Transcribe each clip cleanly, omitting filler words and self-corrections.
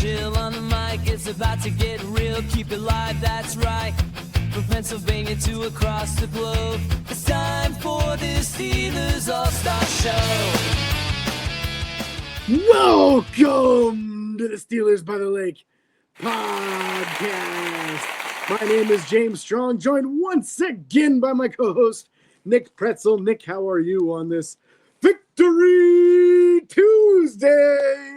chill on the mic. It's about to get real. Keep it live, that's right. From Pennsylvania to across the globe, it's time for the Steelers All-Star Show. Welcome to the Steelers by the Lake podcast. My name is James Strong, joined once again by my co-host, Nick Pretzel. Nick, how are you on this Victory Tuesday?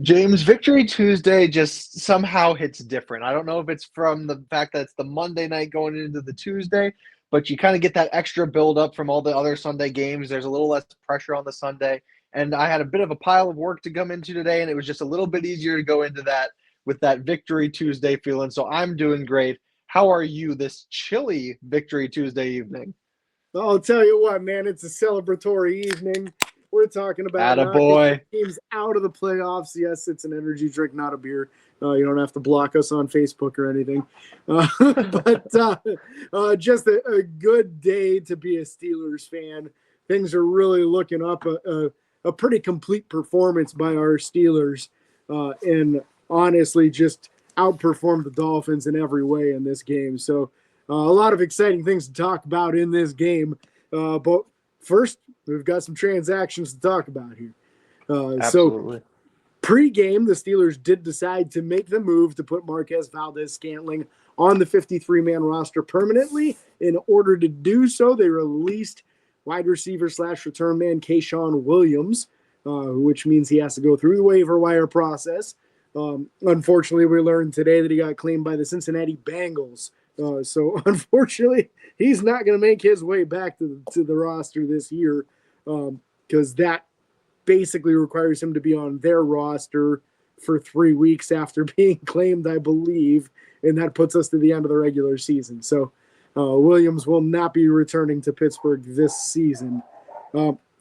James, Victory Tuesday just somehow hits different. I don't know if it's from the fact that it's the Monday night going into the Tuesday, but you kind of get that extra build-up from all the other Sunday games. There's a little less pressure on the Sunday, and I had a bit of a pile of work to come into today, and it was just a little bit easier to go into that with that Victory Tuesday feeling. So I'm doing great. How are you this chilly Victory Tuesday evening? I'll tell you what, man, it's a celebratory evening. We're talking about knocking teams out of the playoffs. Yes, it's an energy drink, not a beer. You don't have to block us on Facebook or anything. But just a good day to be a Steelers fan. Things are really looking up. A pretty complete performance by our Steelers, and honestly just outperformed the Dolphins in every way in this game. So a lot of exciting things to talk about in this game. But first, we've got some transactions to talk about here. So pre-game, the Steelers did decide to make the move to put Marquez Valdes-Scantling on the 53-man roster permanently. In order to do so, they released wide receiver / return man Kayshawn Williams, which means he has to go through the waiver wire process. Unfortunately, we learned today that he got claimed by the Cincinnati Bengals. So unfortunately, he's not going to make his way back to the roster this year, because that basically requires him to be on their roster for 3 weeks after being claimed, I believe, and that puts us to the end of the regular season. So Williams will not be returning to Pittsburgh this season.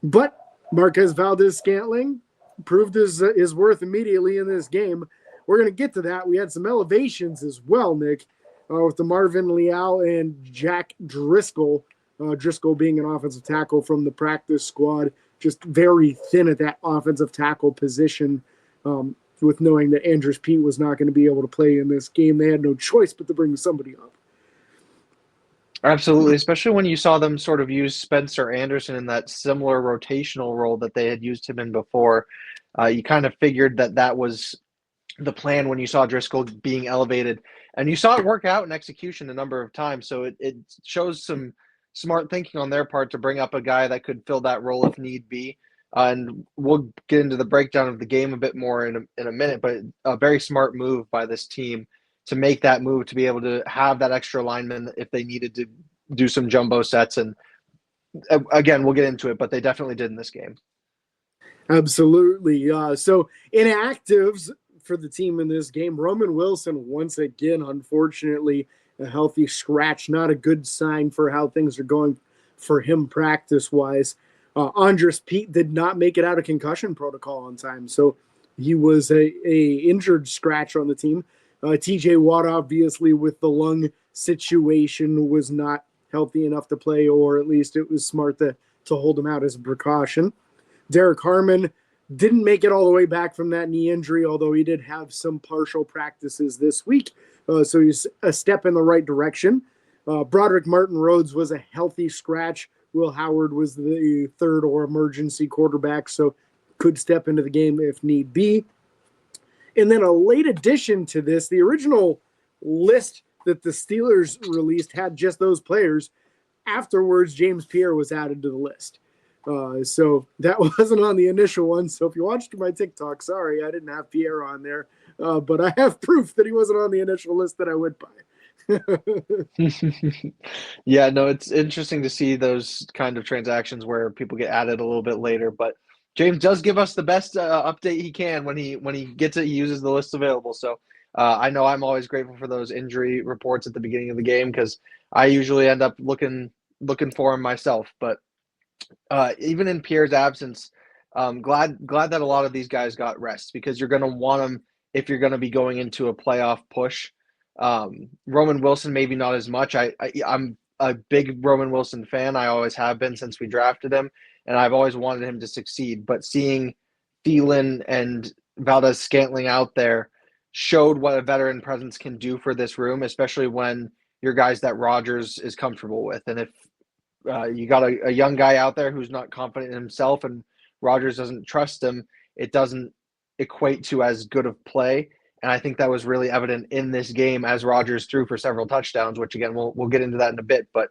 But Marquez Valdes-Scantling proved his worth immediately in this game. We're going to get to that. We had some elevations as well, Nick, with the Marvin Leal and Jack Driscoll. Driscoll being an offensive tackle from the practice squad, just very thin at that offensive tackle position, with knowing that Andrus Peat was not going to be able to play in this game. They had no choice but to bring somebody up. Absolutely, especially when you saw them sort of use Spencer Anderson in that similar rotational role that they had used him in before. You kind of figured that was the plan when you saw Driscoll being elevated. And you saw it work out in execution a number of times. So it shows some smart thinking on their part to bring up a guy that could fill that role if need be. And we'll get into the breakdown of the game a bit more in a minute, but a very smart move by this team to make that move, to be able to have that extra lineman if they needed to do some jumbo sets. And again, we'll get into it, but they definitely did in this game. Absolutely. So inactives for the team in this game, Roman Wilson, once again, unfortunately, a healthy scratch, not a good sign for how things are going for him practice-wise. Andrus Peat did not make it out of concussion protocol on time, so he was a injured scratch on the team. TJ Watt, obviously, with the lung situation, was not healthy enough to play, or at least it was smart to hold him out as a precaution. Derek Harmon didn't make it all the way back from that knee injury, although he did have some partial practices this week. So he's a step in the right direction. Broderick Martin-Rhodes was a healthy scratch. Will Howard was the third or emergency quarterback, so could step into the game if need be. And then a late addition to this, the original list that the Steelers released had just those players. Afterwards, James Pierre was added to the list. So that wasn't on the initial one. So if you watched my TikTok, sorry, I didn't have Pierre on there. But I have proof that he wasn't on the initial list that I went by. Yeah, no, it's interesting to see those kind of transactions where people get added a little bit later. But James does give us the best update he can when he gets it. He uses the list available. So I know I'm always grateful for those injury reports at the beginning of the game, because I usually end up looking for him myself. But even in Pierre's absence, glad that a lot of these guys got rest, because you're going to want them if you're going to be going into a playoff push. Roman Wilson, maybe not as much. I'm a big Roman Wilson fan. I always have been since we drafted him, and I've always wanted him to succeed. But seeing Thielen and Valdez-Scantling out there showed what a veteran presence can do for this room, especially when you're guys that Rodgers is comfortable with. And if you got a young guy out there who's not confident in himself and Rodgers doesn't trust him, it doesn't equate to as good of play. And I think that was really evident in this game as Rodgers threw for several touchdowns, which again, we'll get into that in a bit. But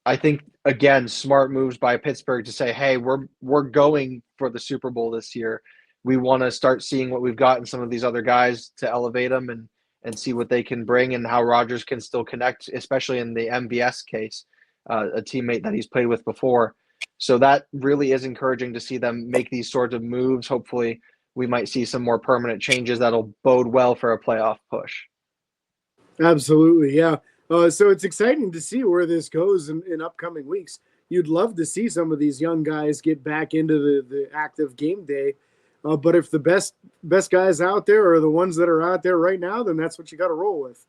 I think, again, smart moves by Pittsburgh to say, hey, we're going for the Super Bowl this year. We want to start seeing what we've got in some of these other guys to elevate them and see what they can bring and how Rodgers can still connect, especially in the MVS case, a teammate that he's played with before. So that really is encouraging to see them make these sorts of moves. Hopefully we might see some more permanent changes that'll bode well for a playoff push. Absolutely, yeah. So it's exciting to see where this goes in upcoming weeks. You'd love to see some of these young guys get back into the active game day. But if the best guys out there are the ones that are out there right now, then that's what you got to roll with.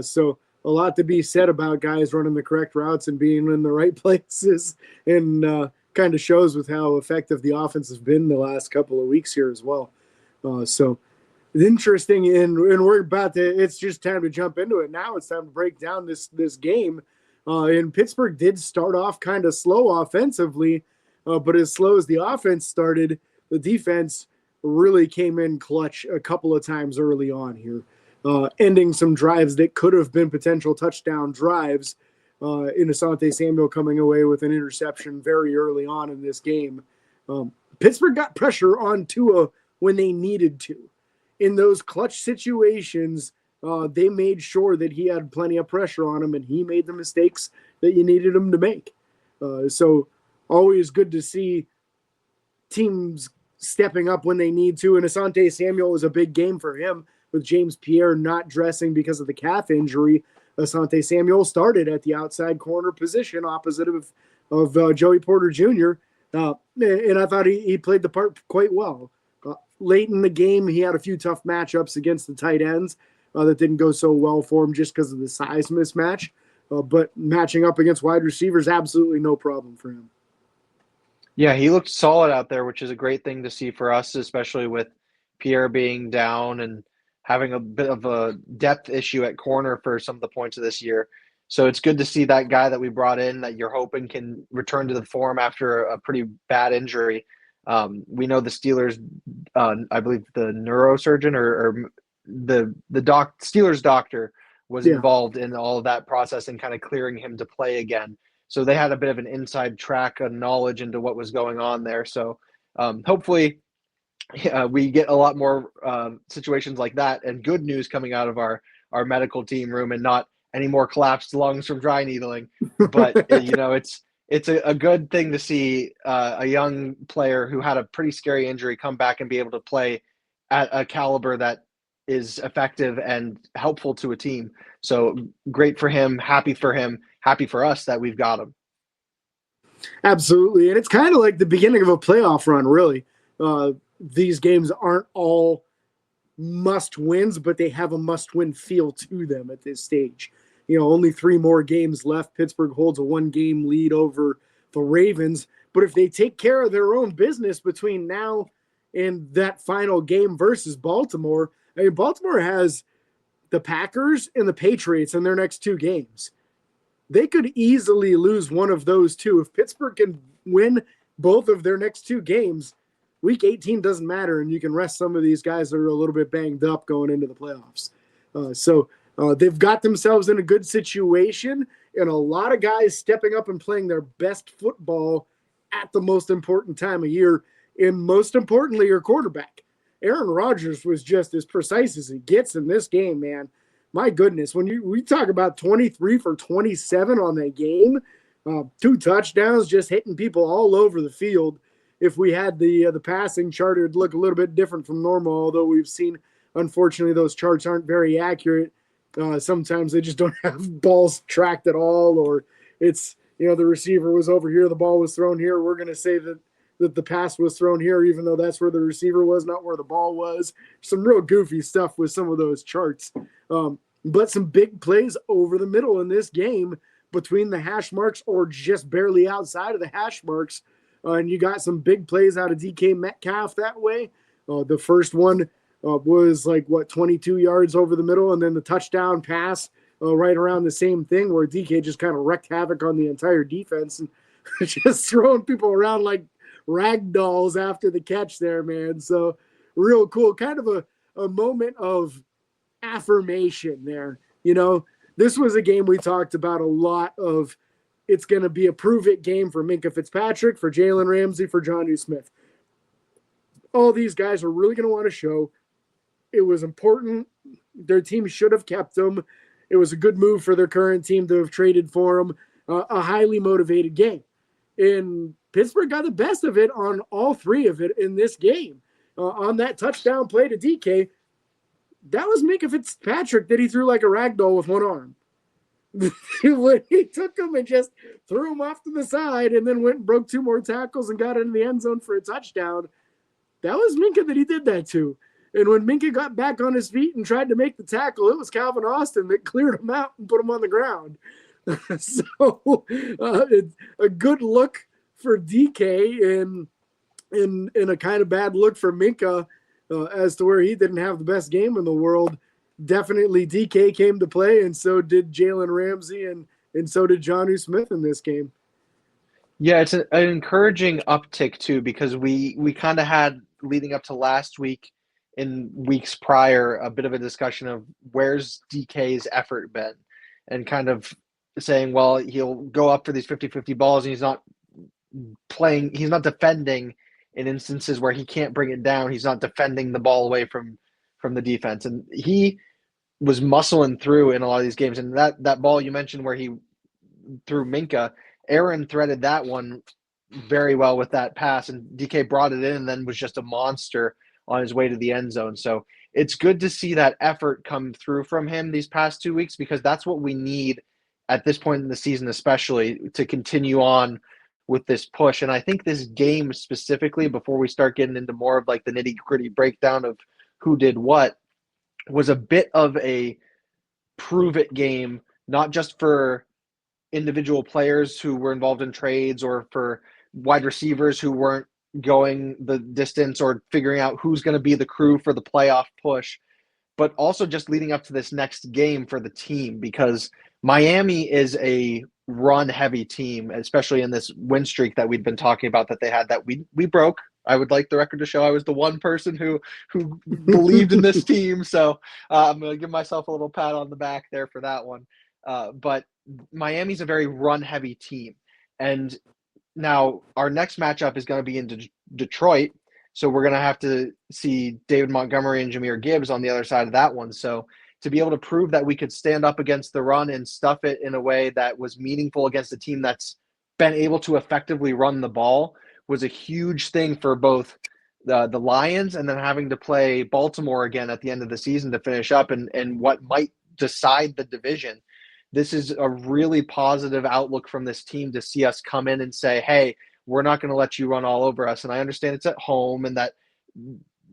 So a lot to be said about guys running the correct routes and being in the right places, and kind of shows with how effective the offense has been the last couple of weeks here as well. So interesting, and we're about to. It's just time to jump into it now. It's time to break down this game. And Pittsburgh did start off kind of slow offensively, but as slow as the offense started, the defense really came in clutch a couple of times early on here, ending some drives that could have been potential touchdown drives. In Asante Samuel coming away with an interception very early on in this game. Pittsburgh got pressure on Tua when they needed to. In those clutch situations, they made sure that he had plenty of pressure on him, and he made the mistakes that you needed him to make. So always good to see teams stepping up when they need to. And Asante Samuel was a big game for him with James Pierre not dressing because of the calf injury. Asante Samuel started at the outside corner position opposite of Joey Porter Jr. And I thought he played the part quite well. Late in the game, he had a few tough matchups against the tight ends that didn't go so well for him just because of the size mismatch. But matching up against wide receivers, absolutely no problem for him. Yeah, he looked solid out there, which is a great thing to see for us, especially with Pierre being down and having a bit of a depth issue at corner for some of the points of this year. So it's good to see that guy that we brought in that you're hoping can return to the form after a pretty bad injury. We know the Steelers, I believe the neurosurgeon or the Steelers doctor was involved in all of that process and kind of clearing him to play again. So they had a bit of an inside track of knowledge into what was going on there. So hopefully we get a lot more situations like that and good news coming out of our medical team room and not any more collapsed lungs from dry needling. But, it's a good thing to see a young player who had a pretty scary injury come back and be able to play at a caliber that is effective and helpful to a team. So great for him, happy for us that we've got him. Absolutely. And it's kind of like the beginning of a playoff run, really. These games aren't all must wins, but they have a must win feel to them at this stage. Only 3 more games left. Pittsburgh holds a 1-game lead over the Ravens. But if they take care of their own business between now and that final game versus Baltimore, Baltimore has the Packers and the Patriots in their next 2 games. They could easily lose one of those 2. If Pittsburgh can win both of their next 2 games, Week 18 doesn't matter, and you can rest some of these guys that are a little bit banged up going into the playoffs. So they've got themselves in a good situation, and a lot of guys stepping up and playing their best football at the most important time of year, and most importantly, your quarterback. Aaron Rodgers was just as precise as he gets in this game, man. My goodness, when we talk about 23 for 27 on that game, 2 touchdowns, just hitting people all over the field. If we had the passing chart, it would look a little bit different from normal, although we've seen, unfortunately, those charts aren't very accurate. Sometimes they just don't have balls tracked at all, or it's, the receiver was over here, the ball was thrown here. We're going to say that the pass was thrown here, even though that's where the receiver was, not where the ball was. Some real goofy stuff with some of those charts. But some big plays over the middle in this game between the hash marks or just barely outside of the hash marks. And you got some big plays out of DK Metcalf that way. The first one was 22 yards over the middle, and then the touchdown pass right around the same thing where DK just kind of wrecked havoc on the entire defense and just throwing people around like rag dolls after the catch there, man. So real cool. Kind of a moment of affirmation there. This was a game we talked about a lot of. It's going to be a prove-it game for Minkah Fitzpatrick, for Jalen Ramsey, for Jonnu Smith. All these guys are really going to want to show it was important. Their team should have kept him. It was a good move for their current team to have traded for him. A highly motivated game. And Pittsburgh got the best of it on all three of it in this game. On that touchdown play to DK, that was Minkah Fitzpatrick that he threw like a rag doll with one arm. When he took him and just threw him off to the side and then went and broke two more tackles and got into the end zone for a touchdown, that was Minkah that he did that to. And when Minkah got back on his feet and tried to make the tackle, it was Calvin Austin that cleared him out and put him on the ground. So it's a good look for DK and a kind of bad look for Minkah as to where he didn't have the best game in the world. Definitely DK came to play, and so did Jalen Ramsey, and so did Jonnu Smith in this game. Yeah, it's an encouraging uptick too, because we kind of had, leading up to last week, in weeks prior, a bit of a discussion of where's DK's effort been, and kind of saying, well, he'll go up for these 50-50 balls and he's not defending in instances where he can't bring it down. He's not defending the ball away from the defense. And he was muscling through in a lot of these games. And that ball you mentioned where he threw Minkah, Aaron threaded that one very well with that pass, and DK brought it in and then was just a monster on his way to the end zone. So it's good to see that effort come through from him these past 2 weeks, because that's what we need at this point in the season, especially to continue on with this push. And I think this game specifically, before we start getting into more of like the nitty-gritty breakdown of who did what, was a bit of a prove-it game, not just for individual players who were involved in trades or for wide receivers who weren't going the distance or figuring out who's going to be the crew for the playoff push, but also just leading up to this next game for the team, because Miami is a run-heavy team, especially in this win streak that we'd been talking about that they had that we broke. I would like the record to show I was the one person who believed in this team. So I'm going to give myself a little pat on the back there for that one. But Miami's a very run-heavy team. And now our next matchup is going to be in Detroit. So we're going to have to see David Montgomery and Jahmyr Gibbs on the other side of that one. So to be able to prove that we could stand up against the run and stuff it in a way that was meaningful against a team that's been able to effectively run the ball was a huge thing for both the Lions, and then having to play Baltimore again at the end of the season to finish up and what might decide the division. This is a really positive outlook from this team to see us come in and say, hey, we're not going to let you run all over us. And I understand it's at home and that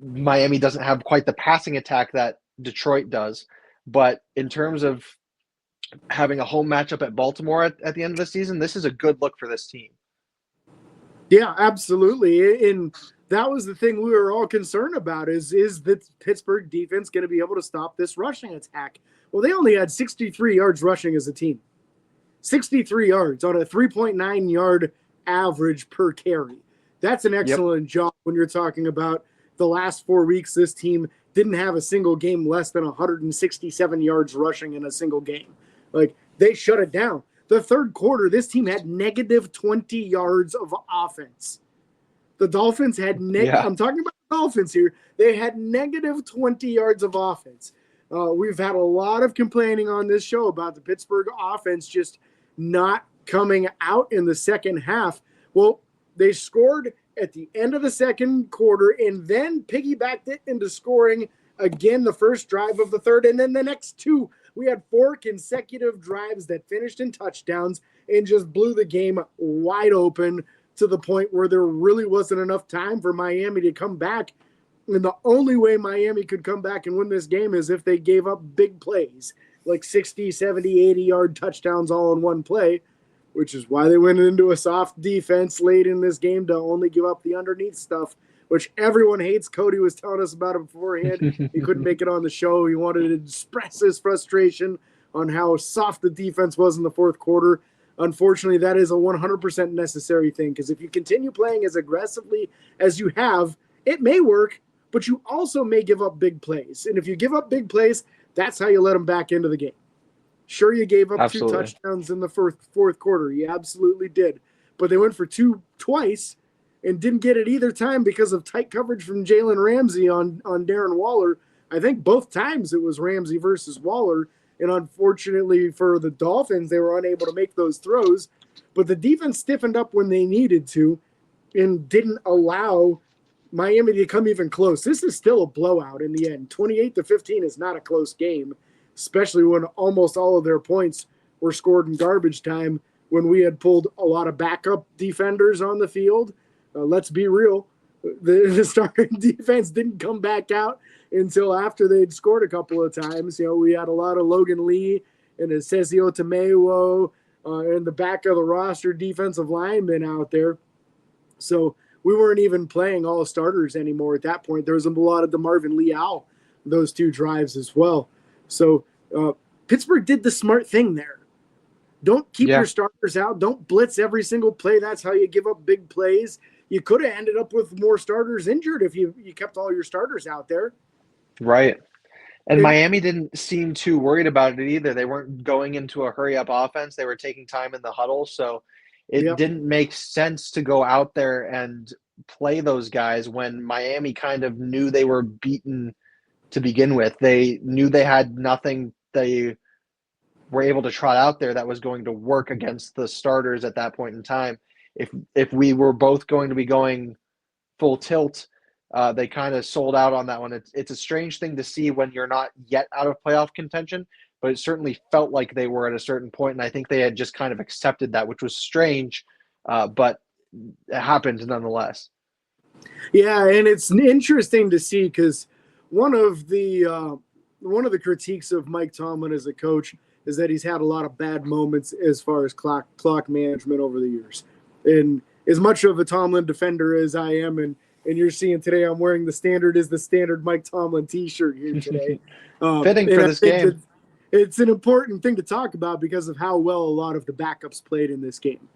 Miami doesn't have quite the passing attack that Detroit does. But in terms of having a home matchup at Baltimore at the end of the season, this is a good look for this team. Yeah, absolutely. And that was the thing we were all concerned about is the Pittsburgh defense going to be able to stop this rushing attack? Well, they only had 63 yards rushing as a team. 63 yards on a 3.9 yard average per carry. That's an excellent job when you're talking about the last 4 weeks. This team didn't have a single game less than 167 yards rushing in a single game. Like, they shut it down. The third quarter, this team had negative 20 yards of offense. The Dolphins had I'm talking about the Dolphins here. They had negative 20 yards of offense. We've had a lot of complaining on this show about the Pittsburgh offense just not coming out in the second half. Well, they scored at the end of the second quarter and then piggybacked it into scoring again the first drive of the third, and then the next two. We had 4 consecutive drives that finished in touchdowns and just blew the game wide open to the point where there really wasn't enough time for Miami to come back. And the only way Miami could come back and win this game is if they gave up big plays, like 60, 70, 80-yard touchdowns all in one play, which is why they went into a soft defense late in this game to only give up the underneath stuff. which everyone hates. Cody was telling us about it beforehand. He couldn't make it on the show. He wanted to express his frustration on how soft the defense was in the fourth quarter. Unfortunately, that is a 100% necessary thing, because if you continue playing as aggressively as you have, it may work, but you also may give up big plays. And if you give up big plays, that's how you let them back into the game. Sure, you gave up two touchdowns in the fourth quarter. You absolutely did. But they went for two twice and didn't get it either time because of tight coverage from Jalen Ramsey on Darren Waller. I think both times it was Ramsey versus Waller. And unfortunately for the Dolphins, they were unable to make those throws. But the defense stiffened up when they needed to and didn't allow Miami to come even close. This is still a blowout in the end. 28-15 is not a close game, especially when almost all of their points were scored in garbage time when we had pulled a lot of backup defenders on the field. Let's be real. The starting defense didn't come back out until after they'd scored a couple of times. We had a lot of Logan Lee and Cesio Tomeo and the back of the roster defensive linemen out there. So we weren't even playing all starters anymore at that point. There was a lot of DeMarvin Leal, those two drives as well. So Pittsburgh did the smart thing there. Don't keep your starters out. Don't blitz every single play. That's how you give up big plays. You could have ended up with more starters injured if you kept all your starters out there. Right. And Miami didn't seem too worried about it either. They weren't going into a hurry-up offense. They were taking time in the huddle. So it didn't make sense to go out there and play those guys when Miami kind of knew they were beaten to begin with. They knew they had nothing they were able to trot out there that was going to work against the starters at that point in time. If we were both going to be going full tilt, they kind of sold out on that one. It's a strange thing to see when you're not yet out of playoff contention, but it certainly felt like they were at a certain point, and I think they had just kind of accepted that, which was strange, but it happened nonetheless. Yeah, and it's interesting to see because one of the critiques of Mike Tomlin as a coach is that he's had a lot of bad moments as far as clock management over the years. And as much of a Tomlin defender as I am, and you're seeing today, I'm wearing the standard Mike Tomlin T-shirt here today. Fitting for this game. It's an important thing to talk about because of how well a lot of the backups played in this game.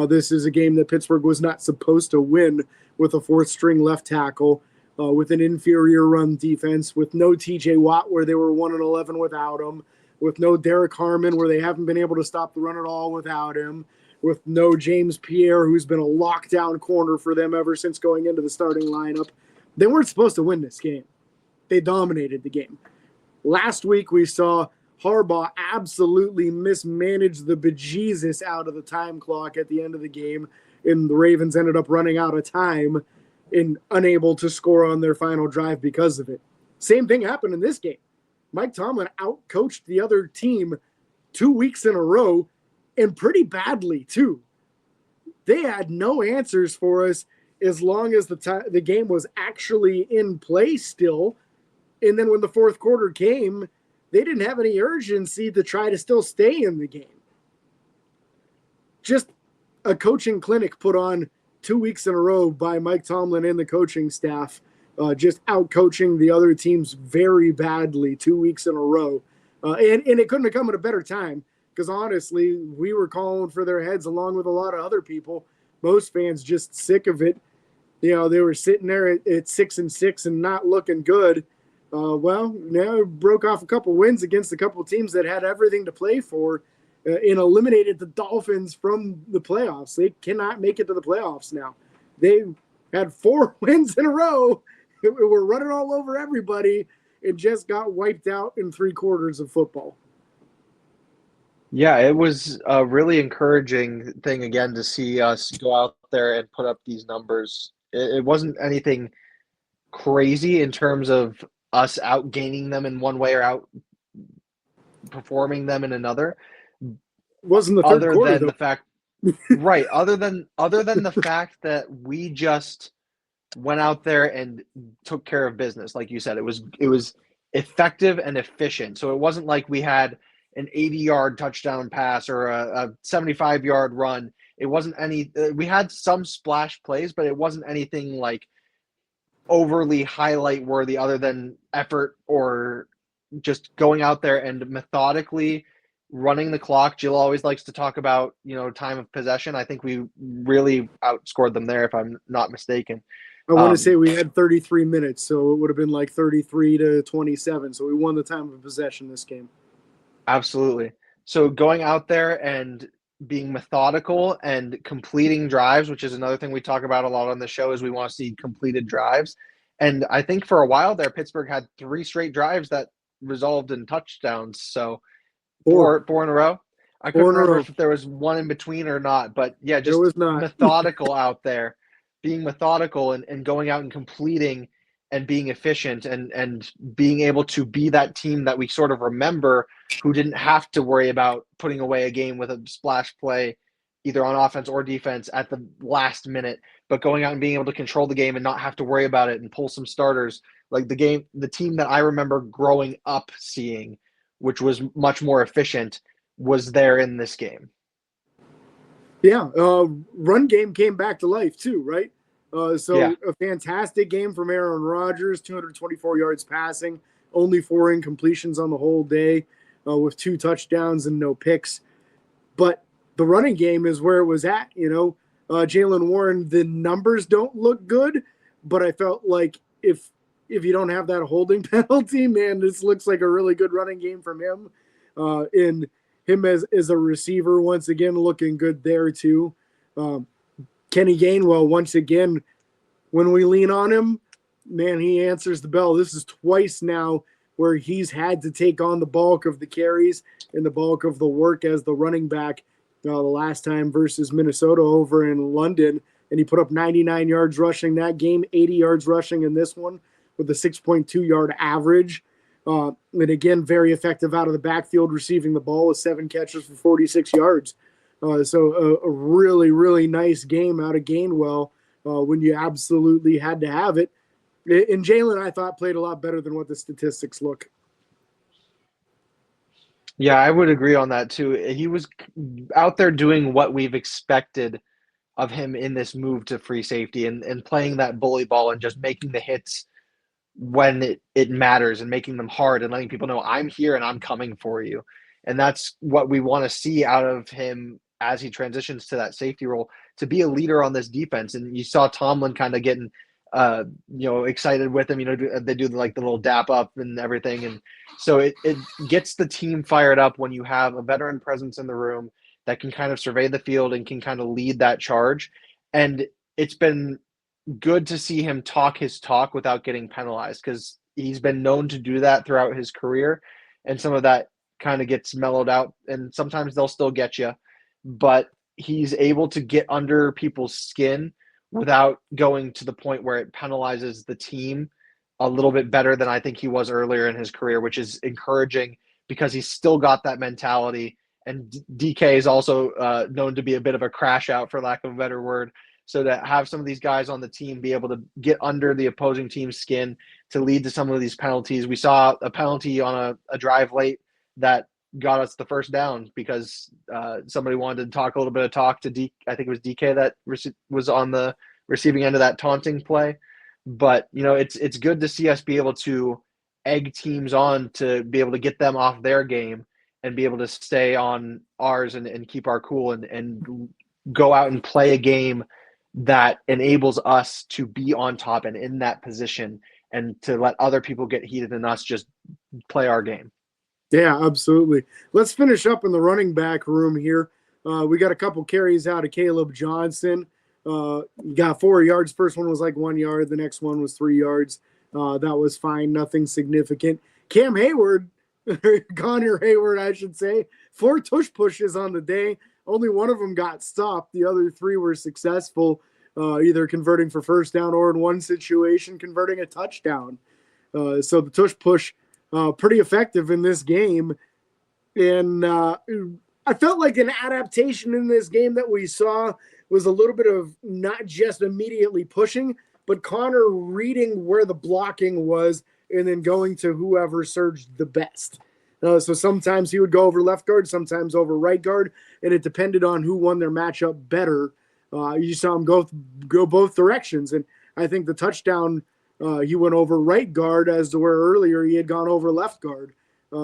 This is a game that Pittsburgh was not supposed to win with a fourth-string left tackle, with an inferior run defense, with no T.J. Watt where they were 1-11 without him, with no Derek Harmon where they haven't been able to stop the run at all without him, with no James Pierre, who's been a lockdown corner for them ever since going into the starting lineup. They weren't supposed to win this game. They dominated the game. Last week we saw Harbaugh absolutely mismanage the bejesus out of the time clock at the end of the game, and the Ravens ended up running out of time and unable to score on their final drive because of it. Same thing happened in this game. Mike Tomlin outcoached the other team 2 weeks in a row, and pretty badly too. They had no answers for us as long as the game was actually in play still. And then when the fourth quarter came, they didn't have any urgency to try to still stay in the game. Just a coaching clinic put on 2 weeks in a row by Mike Tomlin and the coaching staff, just out-coaching the other teams very badly 2 weeks in a row. And it couldn't have come at a better time because, honestly, we were calling for their heads along with a lot of other people. Most fans just sick of it. They were sitting there at 6-6 and not looking good. Now broke off a couple wins against a couple teams that had everything to play for and eliminated the Dolphins from the playoffs. They cannot make it to the playoffs now. They had 4 wins in a row. We're running all over everybody and just got wiped out in 3 quarters of football. Yeah, it was a really encouraging thing again to see us go out there and put up these numbers. It wasn't anything crazy in terms of us outgaining them in one way or outperforming them in another. Wasn't the third quarter, than the fact, right? Other than the fact that we just went out there and took care of business, like you said, it was effective and efficient. So it wasn't like we had an 80-yard touchdown pass or a 75-yard run. It wasn't any. We had some splash plays, but it wasn't anything like overly highlight worthy other than effort or just going out there and methodically running the clock. Jill always likes to talk about, time of possession. I think we really outscored them there, if I'm not mistaken. I want to say we had 33 minutes, so it would have been like 33-27. So we won the time of possession this game. Absolutely. So going out there and being methodical and completing drives, which is another thing we talk about a lot on the show, is we want to see completed drives. And I think for a while there, Pittsburgh had 3 straight drives that resolved in touchdowns. So four in a row. I couldn't remember if there was one in between or not, but yeah, just methodical out there, being methodical and going out and completing and being efficient and being able to be that team that we sort of remember, who didn't have to worry about putting away a game with a splash play either on offense or defense at the last minute, but going out and being able to control the game and not have to worry about it and pull some starters. Like the team that I remember growing up seeing, which was much more efficient, was there in this game. Yeah, run game came back to life too, right? A fantastic game from Aaron Rodgers, 224 yards passing, only 4 incompletions on the whole day, with 2 touchdowns and no picks. But the running game is where it was at, Jaylen Warren, the numbers don't look good, but I felt like if you don't have that holding penalty, man, this looks like a really good running game from him. In him as a receiver, once again, looking good there too. Kenny Gainwell, once again, when we lean on him, man, he answers the bell. This is twice now where he's had to take on the bulk of the carries and the bulk of the work as the running back. The last time versus Minnesota over in London, and he put up 99 yards rushing that game, 80 yards rushing in this one with a 6.2 yard average. And again, very effective out of the backfield, receiving the ball with 7 catches for 46 yards. So a really, really nice game out of Gainwell when you absolutely had to have it. And Jaylen, I thought, played a lot better than what the statistics look. Yeah, I would agree on that too. He was out there doing what we've expected of him in this move to free safety and playing that bully ball and just making the hits when it matters and making them hard and letting people know I'm here and I'm coming for you. And that's what we want to see out of him as he transitions to that safety role, to be a leader on this defense. And you saw Tomlin kind of getting excited with him. They do like the little dap up and everything. And so it gets the team fired up when you have a veteran presence in the room that can kind of survey the field and can kind of lead that charge. And it's been good to see him talk his talk without getting penalized, because he's been known to do that throughout his career. And some of that kind of gets mellowed out, and sometimes they'll still get you, but he's able to get under people's skin without going to the point where it penalizes the team a little bit better than I think he was earlier in his career, which is encouraging because he's still got that mentality. And DK is also known to be a bit of a crash out, for lack of a better word. So to have some of these guys on the team be able to get under the opposing team's skin to lead to some of these penalties. We saw a penalty on a drive late that got us the first down because somebody wanted to talk a little bit of talk to I think it was DK that was on the receiving end of that taunting play. But, it's good to see us be able to egg teams on to be able to get them off their game and be able to stay on ours and keep our cool and go out and play a game that enables us to be on top and in that position, and to let other people get heated and us just play our game. Yeah, absolutely. Let's finish up in the running back room here. We got a couple carries out of Caleb Johnson. Got 4 yards. First one was like 1 yard. The next one was 3 yards. That was fine. Nothing significant. Cam Hayward, Connor Hayward, I should say, 4 tush pushes on the day. Only one of them got stopped. The other 3 were successful, either converting for first down or in one situation, converting a touchdown. So the tush push, pretty effective in this game. And I felt like an adaptation in this game that we saw was a little bit of not just immediately pushing, but Connor reading where the blocking was and then going to whoever surged the best. So sometimes he would go over left guard, sometimes over right guard, and it depended on who won their matchup better. You saw him go both directions, and I think the touchdown He went over right guard as to where earlier he had gone over left guard.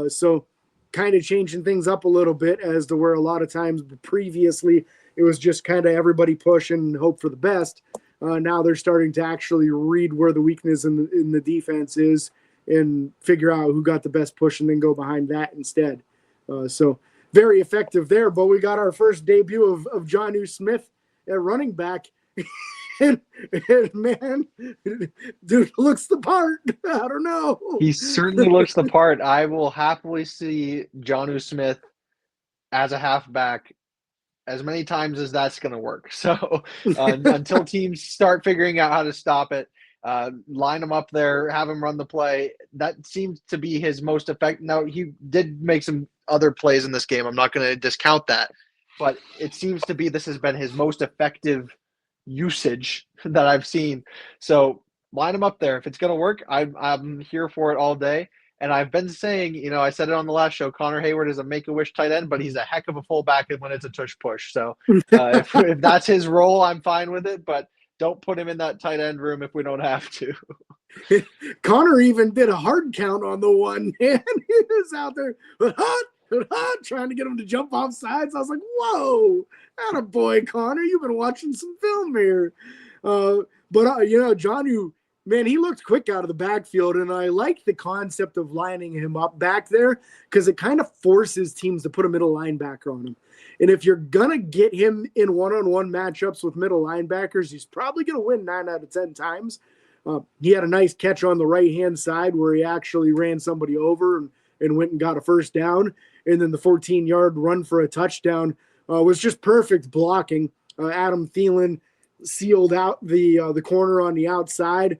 So kind of changing things up a little bit as to where a lot of times previously it was just kind of everybody push and hope for the best. Now they're starting to actually read where the weakness in the defense is and figure out who got the best push and then go behind that instead. So very effective there. But we got our first debut of Jonnu Smith at running back. and man, dude looks the part. I don't know. He certainly looks the part. I will happily see Jonnu Smith as a halfback as many times as that's going to work. So until teams start figuring out how to stop it, line him up there, have him run the play. That seems to be his most effective. Now, he did make some other plays in this game. I'm not going to discount that. But it seems to be this has been his most effective usage that I've seen. So line him up there. If it's going to work, I'm here for it all day. And I've been saying, I said it on the last show, Connor Hayward is a make-a-wish tight end, but he's a heck of a fullback when it's a tush push. So if that's his role, I'm fine with it. But don't put him in that tight end room if we don't have to. Connor even did a hard count on the one, man. He was out there trying to get him to jump off sides. I was like, whoa, attaboy, Connor. You've been watching some film here. But Jonnu, man, he looked quick out of the backfield, and I like the concept of lining him up back there because it kind of forces teams to put a middle linebacker on him. And if you're going to get him in one-on-one matchups with middle linebackers, he's probably going to win 9 out of 10 times. He had a nice catch on the right-hand side where he actually ran somebody over and went and got a first down. And then the 14-yard run for a touchdown was just perfect blocking. Adam Thielen sealed out the corner on the outside.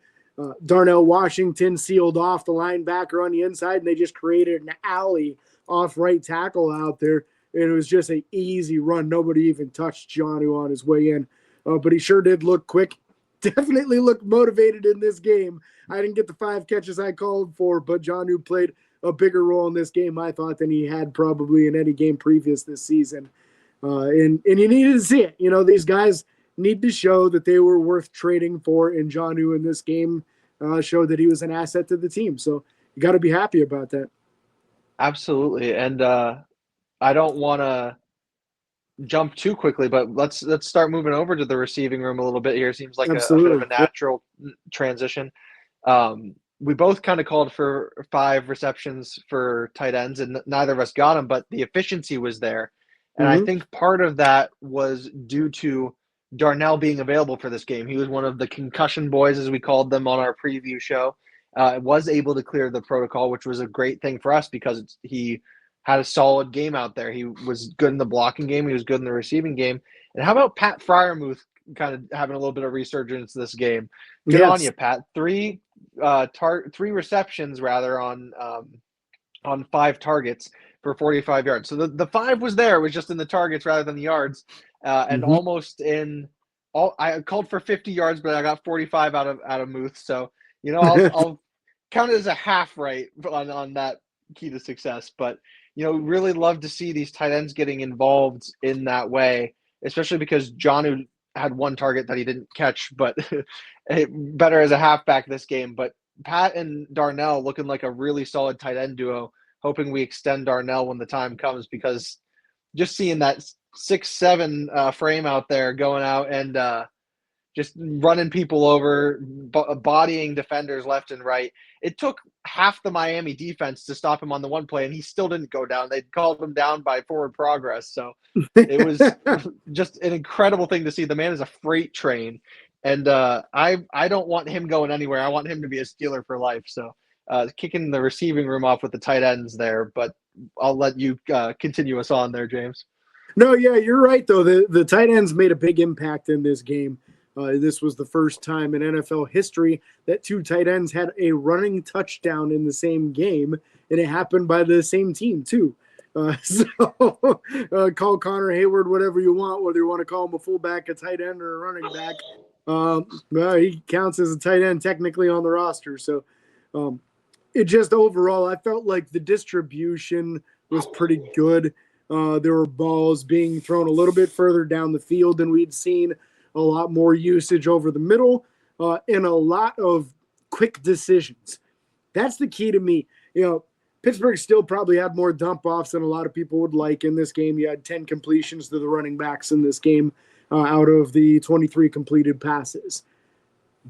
Darnell Washington sealed off the linebacker on the inside, and they just created an alley off right tackle out there. And it was just an easy run. Nobody even touched Jonnu on his way in. But he sure did look quick. Definitely looked motivated in this game. I didn't get the 5 catches I called for, but Jonnu played a bigger role in this game, I thought, than he had probably in any game previous this season. And you needed to see it. These guys need to show that they were worth trading for, and Jonnu in this game showed that he was an asset to the team. So you got to be happy about that. Absolutely. And I don't want to jump too quickly, but let's start moving over to the receiving room a little bit here. Seems like a bit of a natural transition. We both kind of called for 5 receptions for tight ends, and neither of us got them, but the efficiency was there. And I think part of that was due to Darnell being available for this game. He was one of the concussion boys, as we called them on our preview show. Was able to clear the protocol, which was a great thing for us because he had a solid game out there. He was good in the blocking game. He was good in the receiving game. And how about Pat Freiermuth kind of having a little bit of resurgence this game? Good on you, Pat. 3 receptions rather on 5 targets for 45 yards. So the 5 was there. It was just in the targets rather than the yards. And almost in all, I called for 50 yards, but I got 45 out of Muth. So, I'll count it as a half right on that key to success. But, really love to see these tight ends getting involved in that way, especially because Jonnu had 1 target that he didn't catch, but better as a halfback this game. But Pat and Darnell looking like a really solid tight end duo, hoping we extend Darnell when the time comes, because just seeing that 6'7" frame out there going out and just running people over, bodying defenders left and right. It took half the Miami defense to stop him on the one play, and he still didn't go down. They called him down by forward progress. So it was just an incredible thing to see. The man is a freight train, and I don't want him going anywhere. I want him to be a Steeler for life. So kicking the receiving room off with the tight ends there, but I'll let you continue us on there, James. No, yeah, you're right, though. The tight ends made a big impact in this game. This was the first time in NFL history that 2 tight ends had a running touchdown in the same game, and it happened by the same team, too. So call Connor Hayward whatever you want, whether you want to call him a fullback, a tight end, or a running back. He counts as a tight end technically on the roster. So it just overall, I felt like the distribution was pretty good. There were balls being thrown a little bit further down the field than we'd seen, a lot more usage over the middle, and a lot of quick decisions. That's the key to me. Pittsburgh still probably had more dump offs than a lot of people would like in this game. You had 10 completions to the running backs in this game out of the 23 completed passes.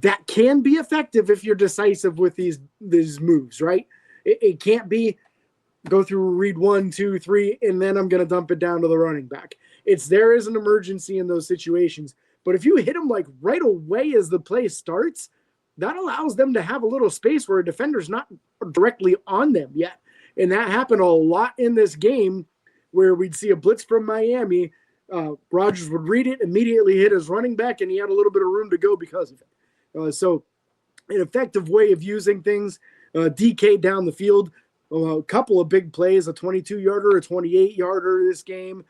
That can be effective if you're decisive with these moves, right? It can't be go through read 1, 2, 3, and then I'm going to dump it down to the running back. There is an emergency in those situations. But if you hit them like right away as the play starts, that allows them to have a little space where a defender's not directly on them yet. And that happened a lot in this game where we'd see a blitz from Miami. Rodgers would read it, immediately hit his running back, and he had a little bit of room to go because of it. So an effective way of using things, DK down the field, a couple of big plays, a 22-yarder, a 28-yarder this game.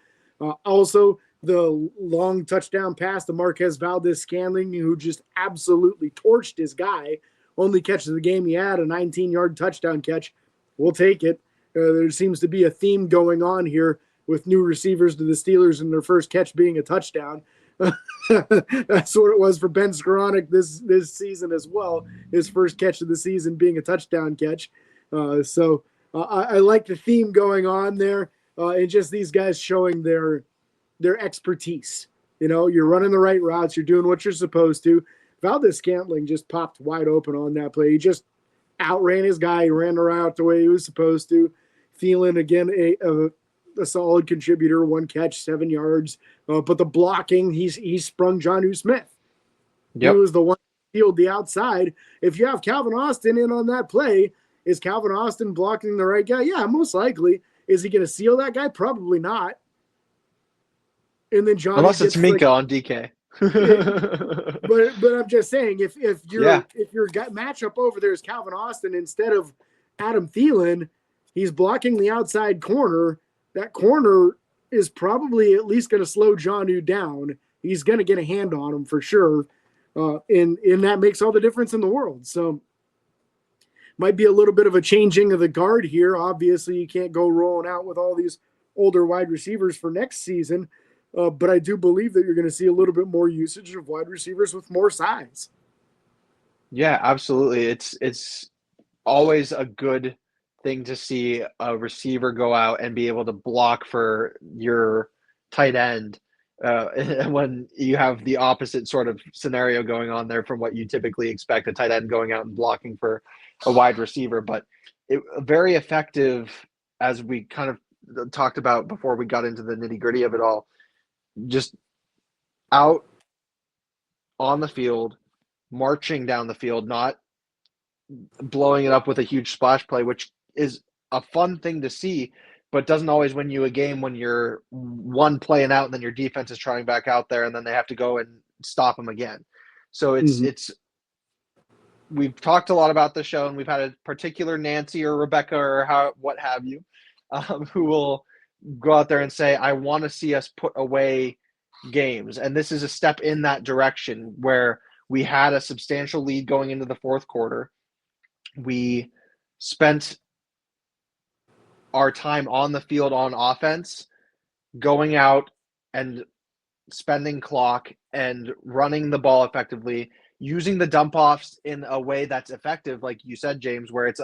Also, the long touchdown pass to Marquez Valdez-Scantling, who just absolutely torched his guy. Only catch of the game he had, a 19-yard touchdown catch. We'll take it. There seems to be a theme going on here with new receivers to the Steelers and their first catch being a touchdown. That's what it was for Ben Skoranek this season as well. His first catch of the season being a touchdown catch. So I like the theme going on there, and just these guys showing their expertise. You're running the right routes. You're doing what you're supposed to. Valdez-Scantling just popped wide open on that play. He just outran his guy. He ran the route the way he was supposed to. Thielen, again, a solid contributor, 1 catch, 7 yards. But the blocking, he sprung Jonnu Smith. Yep. He was the one who peeled the outside. If you have Calvin Austin in on that play, is Calvin Austin blocking the right guy? Yeah, most likely. Is he going to seal that guy? Probably not. And then John, unless it's Minka on DK. but I'm just saying, if your matchup over there is Calvin Austin instead of Adam Thielen, he's blocking the outside corner. That corner is probably at least going to slow Jonnu down. He's going to get a hand on him for sure, and that makes all the difference in the world. So might be a little bit of a changing of the guard here. Obviously, you can't go rolling out with all these older wide receivers for next season. But I do believe that you're going to see a little bit more usage of wide receivers with more size. Yeah, absolutely. It's always a good thing to see a receiver go out and be able to block for your tight end when you have the opposite sort of scenario going on there from what you typically expect, a tight end going out and blocking for a wide receiver. But very effective, as we kind of talked about before we got into the nitty-gritty of it all. Just out on the field, marching down the field, not blowing it up with a huge splash play, which is a fun thing to see, but doesn't always win you a game when you're one play and out and then your defense is trying back out there and then they have to go and stop them again. So it's we've talked a lot about the show, and we've had a particular Nancy or Rebecca or what have you, who will go out there and say, I want to see us put away games. And this is a step in that direction where we had a substantial lead going into the fourth quarter. We spent our time on the field on offense, going out and spending clock and running the ball effectively, using the dump offs in a way that's effective, like you said, James, where it's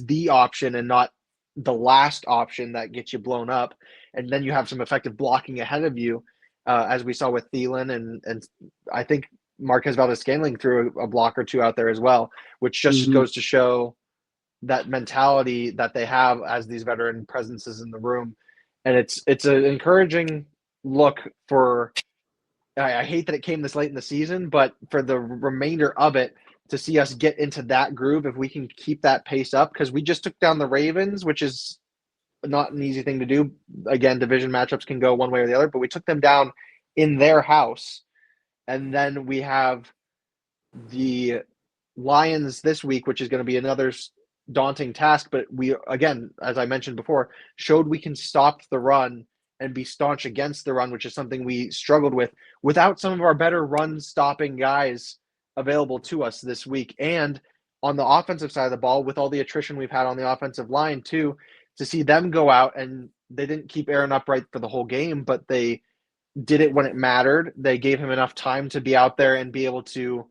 the option and not the last option that gets you blown up, and then you have some effective blocking ahead of you, as we saw with Thielen, and I think Marquez Valdez-Scantling threw a block or two out there as well, which just goes to show that mentality that they have as these veteran presences in the room, and it's an encouraging look for. I hate that it came this late in the season, but for the remainder of it, to see us get into that groove, if we can keep that pace up, because we just took down the Ravens, which is not an easy thing to do. Again, division matchups can go one way or the other, but we took them down in their house. And then we have the Lions this week, which is going to be another daunting task. But we, again, as I mentioned before, showed we can stop the run and be staunch against the run, which is something we struggled with without some of our better run-stopping guys available to us this week. And on the offensive side of the ball, with all the attrition we've had on the offensive line too, to see them go out, and they didn't keep Aaron upright for the whole game, but they did it when it mattered. They gave him enough time to be out there and be able to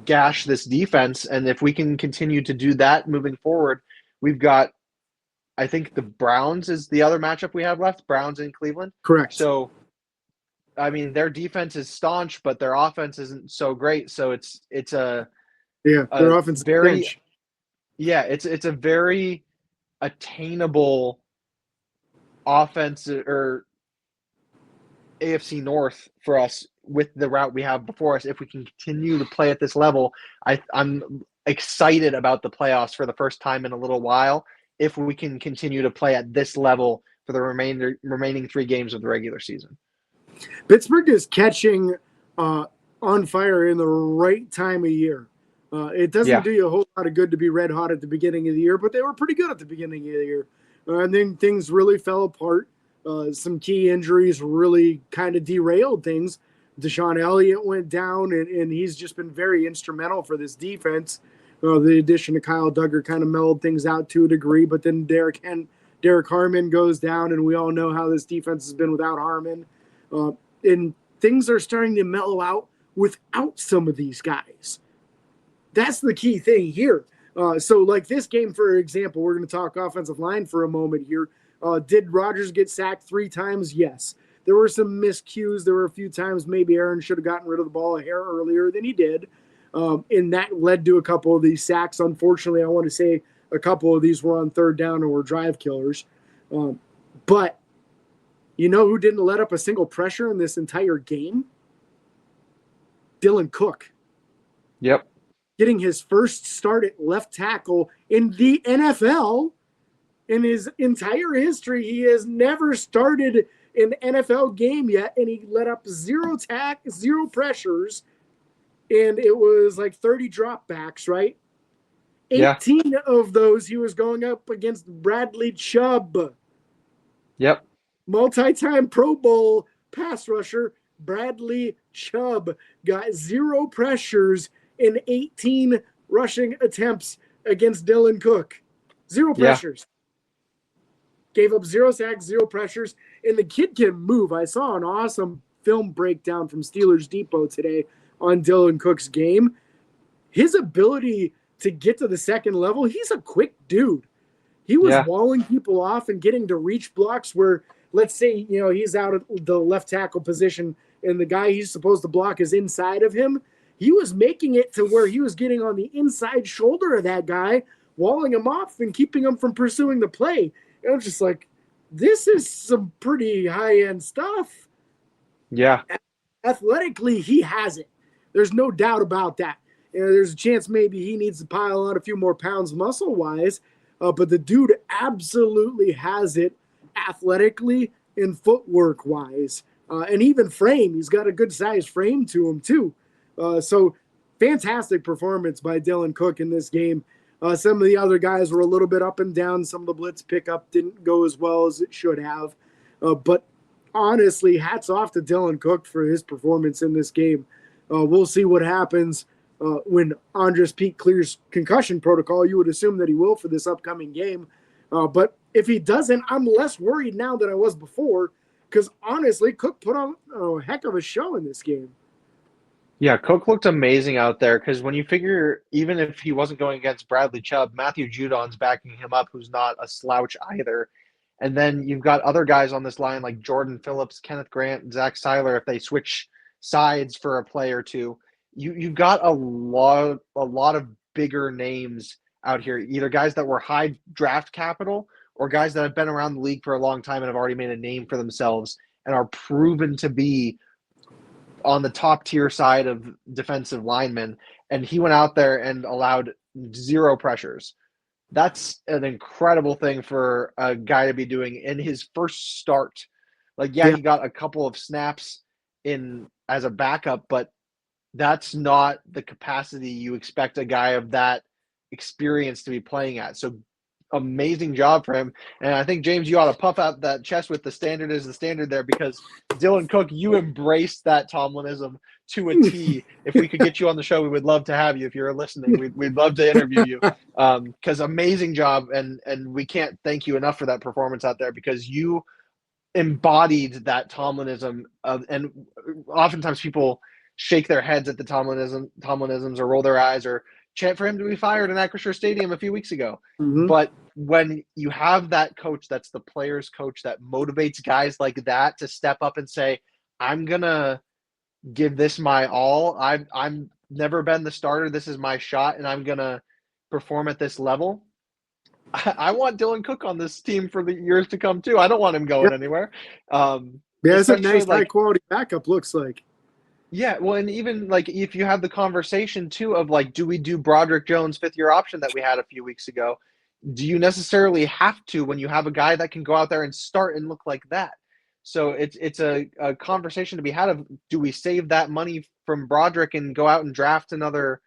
gash this defense. And if we can continue to do that moving forward, we've got, I think the Browns is the other matchup we have left, Browns in Cleveland. Correct. So, I mean, their defense is staunch, but their offense isn't so great. So it's their offense very, bench. yeah, it's a very attainable offense or AFC North for us with the route we have before us. If we can continue to play at this level, I'm excited about the playoffs for the first time in a little while. If we can continue to play at this level for the remaining 3 games of the regular season. Pittsburgh is catching on fire in the right time of year. It doesn't do you a whole lot of good to be red hot at the beginning of the year, but they were pretty good at the beginning of the year. And then things really fell apart. Some key injuries really kind of derailed things. Deshaun Elliott went down, and he's just been very instrumental for this defense. The addition of Kyle Duggar kind of mellowed things out to a degree, but then Derek Harmon goes down, and we all know how this defense has been without Harmon. And things are starting to mellow out without some of these guys. That's the key thing here. So like this game, for example, we're going to talk offensive line for a moment here. Did Rodgers get sacked 3 times? Yes. There were some miscues. There were a few times maybe Aaron should have gotten rid of the ball a hair earlier than he did. And that led to a couple of these sacks. Unfortunately, I want to say a couple of these were on 3rd down or were drive killers. But you know who didn't let up a single pressure in this entire game? Dylan Cook. Yep. Getting his first start at left tackle in the NFL. In his entire history, he has never started an NFL game yet, and he let up 0 pressures, and it was like 30 dropbacks, right? 18 of those he was going up against Bradley Chubb. Yep. Multi-time Pro Bowl pass rusher Bradley Chubb got 0 pressures in 18 rushing attempts against Dylan Cook. 0 pressures. Gave up 0 sacks, 0 pressures, and the kid can move. I saw an awesome film breakdown from Steelers Depot today on Dylan Cook's game. His ability to get to the second level, he's a quick dude. He was walling people off and getting to reach blocks where, let's say, you know, he's out of the left tackle position and the guy he's supposed to block is inside of him. He was making it to where he was getting on the inside shoulder of that guy, walling him off and keeping him from pursuing the play. And I'm just like, this is some pretty high-end stuff. Yeah. Athletically, he has it. There's no doubt about that. You know, there's a chance maybe he needs to pile on a few more pounds muscle-wise, but the dude absolutely has it athletically and footwork-wise. And even frame. He's got a good-sized frame to him, too. So fantastic performance by Dylan Cook in this game. Some of the other guys were a little bit up and down. Some of the blitz pickup didn't go as well as it should have. But honestly, hats off to Dylan Cook for his performance in this game. We'll see what happens when Andres Peak clears concussion protocol. You would assume that he will for this upcoming game. But if he doesn't, I'm less worried now than I was before because, honestly, Cook put on a heck of a show in this game. Yeah, Cook looked amazing out there because when you figure, even if he wasn't going against Bradley Chubb, Matthew Judon's backing him up, who's not a slouch either. And then you've got other guys on this line like Jordan Phillips, Kenneth Grant, Zach Seiler. If they switch sides for a play or two, you've got a lot of bigger names out here, either guys that were high draft capital or guys that have been around the league for a long time and have already made a name for themselves and are proven to be on the top tier side of defensive linemen. And he went out there and allowed 0 pressures. That's an incredible thing for a guy to be doing in his first start. Like, he got a couple of snaps in as a backup, but that's not the capacity you expect a guy of that experience to be playing at. So amazing job for him. And I think, James, you ought to puff out that chest with the standard is the standard there, because Dylan Cook, you embraced that Tomlinism to a T. If we could get you on the show, we would love to have you. If you're listening, we'd love to interview you. Because amazing job. And we can't thank you enough for that performance out there, because you embodied that Tomlinism. And oftentimes people shake their heads at the Tomlinisms or roll their eyes or chant for him to be fired in Acrisure Stadium a few weeks ago. Mm-hmm. But when you have that coach that's the player's coach that motivates guys like that to step up and say, I'm going to give this my all. I'm never been the starter. This is my shot, and I'm going to perform at this level. I want Dylan Cook on this team for the years to come, too. I don't want him going anywhere. It's a nice, high-quality backup, looks like. Yeah, well, and even like if you have the conversation too of like, do we do Broderick Jones 5th-year option that we had a few weeks ago? Do you necessarily have to when you have a guy that can go out there and start and look like that? So it's a conversation to be had of, do we save that money from Broderick and go out and draft another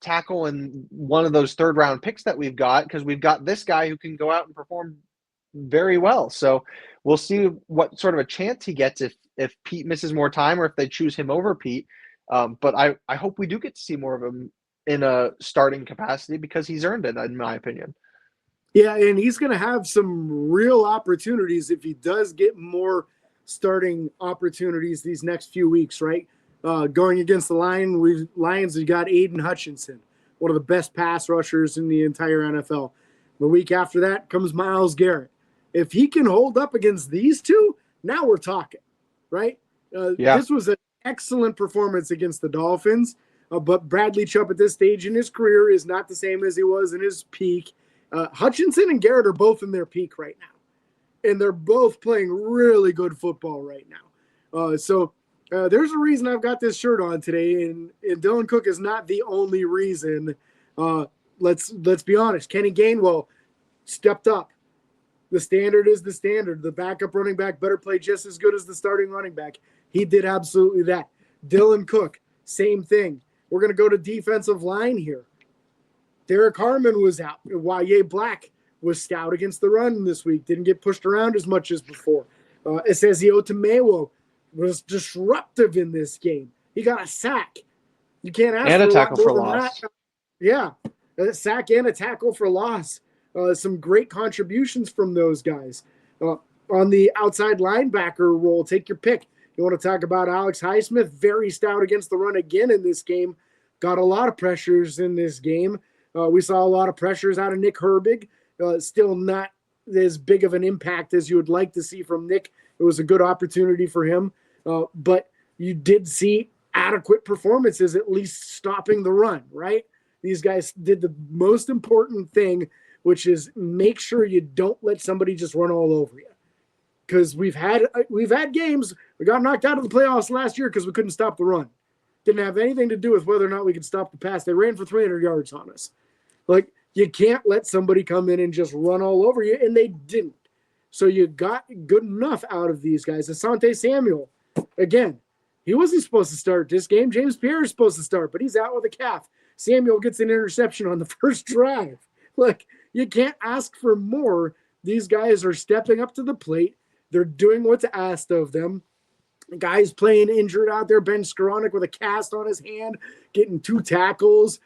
tackle and one of those 3rd-round picks that we've got, because we've got this guy who can go out and perform very well. So we'll see what sort of a chance he gets if Pete misses more time or if they choose him over Pete. But I hope we do get to see more of him in a starting capacity because he's earned it, in my opinion. Yeah, and he's going to have some real opportunities if he does get more starting opportunities these next few weeks, right? Going against the Lions, we got Aiden Hutchinson, one of the best pass rushers in the entire NFL. The week after that comes Myles Garrett. If he can hold up against these two, now we're talking, right? This was an excellent performance against the Dolphins, but Bradley Chubb at this stage in his career is not the same as he was in his peak. Hutchinson and Garrett are both in their peak right now, and they're both playing really good football right now. So there's a reason I've got this shirt on today, and Dylan Cook is not the only reason. Let's be honest. Kenny Gainwell stepped up. The standard is the standard. The backup running back better play just as good as the starting running back. He did absolutely that. Dylan Cook, same thing. We're going to go to defensive line here. Derek Harmon was out. Wyatt Black was stout against the run this week. Didn't get pushed around as much as before. Esezio Tomewo was disruptive in this game. He got a sack. You can't ask and for a tackle for loss. That. Yeah, a sack and a tackle for loss. Some great contributions from those guys. On the outside linebacker role, take your pick. You want to talk about Alex Highsmith? Very stout against the run again in this game. Got a lot of pressures in this game. We saw a lot of pressures out of Nick Herbig. Still not as big of an impact as you would like to see from Nick. It was a good opportunity for him. But you did see adequate performances, at least stopping the run, right? These guys did the most important thing, which is make sure you don't let somebody just run all over you. Because we've had games, we got knocked out of the playoffs last year because we couldn't stop the run. Didn't have anything to do with whether or not we could stop the pass. They ran for 300 yards on us. Like, you can't let somebody come in and just run all over you, and they didn't. So you got good enough out of these guys. Asante Samuel, again, he wasn't supposed to start this game. James Pierre is supposed to start, but he's out with a calf. Samuel gets an interception on the first drive. Like, you can't ask for more. These guys are stepping up to the plate. They're doing what's asked of them. The guy's playing injured out there. Ben Skoranek with a cast on his hand, getting 2 tackles,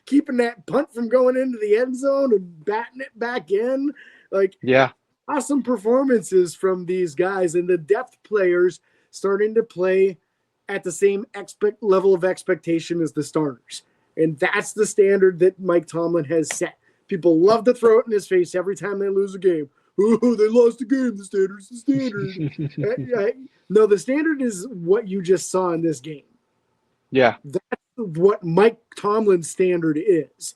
keeping that punt from going into the end zone and batting it back in. Like, yeah, awesome performances from these guys, and the depth players starting to play at the same level of expectation as the starters. And that's the standard that Mike Tomlin has set. People love to throw it in his face every time they lose a game. Oh, they lost the game. The standard's the standard. No, the standard is what you just saw in this game. Yeah. That's what Mike Tomlin's standard is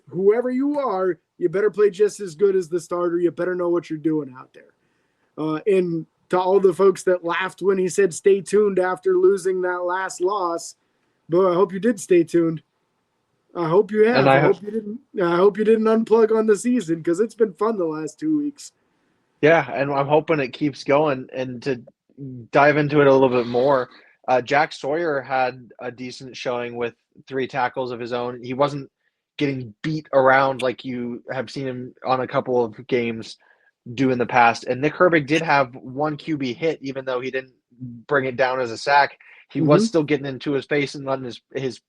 whoever you are, you better play just as good as the starter. You better know what you're doing out there. And to all the folks that laughed when he said stay tuned after losing that last loss, boy, I hope you did stay tuned. I hope you have. And I hope you didn't unplug on the season because it's been fun the last 2 weeks. Yeah, and I'm hoping it keeps going. And to dive into it a little bit more, Jack Sawyer had a decent showing with 3 tackles of his own. He wasn't getting beat around like you have seen him on a couple of games do in the past. And Nick Herbig did have 1 QB hit, even though he didn't bring it down as a sack. He was still getting into his face and letting his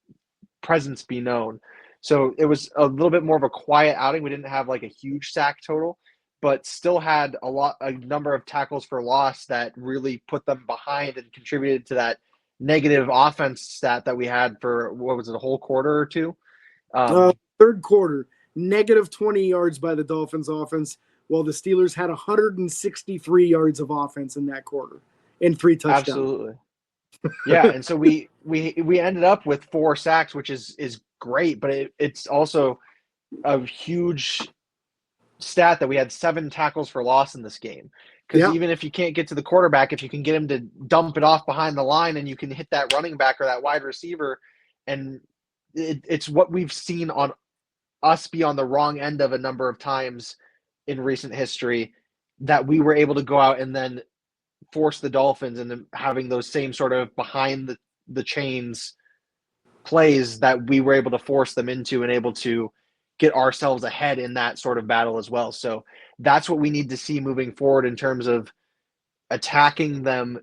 presence be known. So it was a little bit more of a quiet outing. We didn't have like a huge sack total, but still had a number of tackles for loss that really put them behind and contributed to that negative offense stat that we had for, what was it, a whole quarter or two? Third quarter, negative 20 yards by the Dolphins offense, while the Steelers had 163 yards of offense in that quarter and 3 touchdowns. Absolutely. Yeah, and so we ended up with 4 sacks, which is great, but it's also a huge stat that we had 7 tackles for loss in this game. Because even if you can't get to the quarterback, if you can get him to dump it off behind the line and you can hit that running back or that wide receiver, and it's what we've seen on us be on the wrong end of a number of times in recent history, that we were able to go out and then force the Dolphins into having those same sort of behind the chains plays that we were able to force them into and able to get ourselves ahead in that sort of battle as well. So that's what we need to see moving forward in terms of attacking them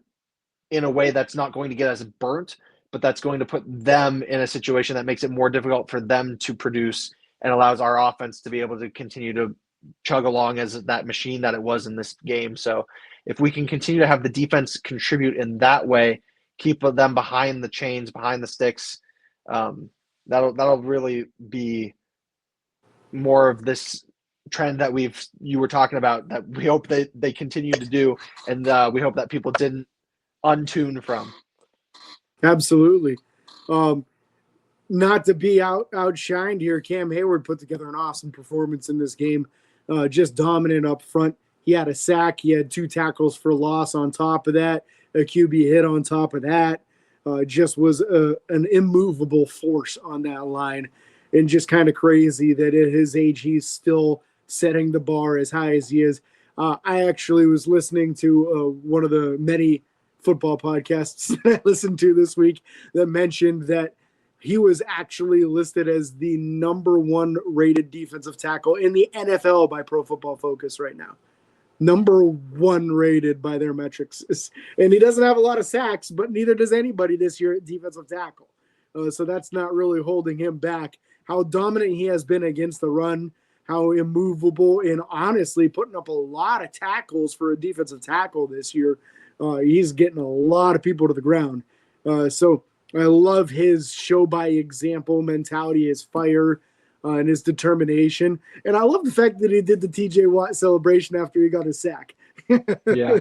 in a way that's not going to get us burnt, but that's going to put them in a situation that makes it more difficult for them to produce and allows our offense to be able to continue to chug along as that machine that it was in this game. So if we can continue to have the defense contribute in that way, keep them behind the chains, behind the sticks, that'll really be more of this trend that you were talking about, that we hope that they continue to do, and we hope that people didn't untune from. Absolutely. Not to be outshined here, Cam Hayward put together an awesome performance in this game, just dominant up front. He had a sack. He had 2 tackles for loss on top of that, a QB hit on top of that. Just was an immovable force on that line, and just kind of crazy that at his age he's still setting the bar as high as he is. I actually was listening to one of the many football podcasts that I listened to this week that mentioned that he was actually listed as the number 1 rated defensive tackle in the NFL by Pro Football Focus right now. Number 1 rated by their metrics. And he doesn't have a lot of sacks, but neither does anybody this year at defensive tackle. So that's not really holding him back. How dominant he has been against the run, how immovable, and honestly putting up a lot of tackles for a defensive tackle this year. He's getting a lot of people to the ground. So I love his show by example mentality, his fire, and his determination. And I love the fact that he did the TJ Watt celebration after he got his sack. Yeah.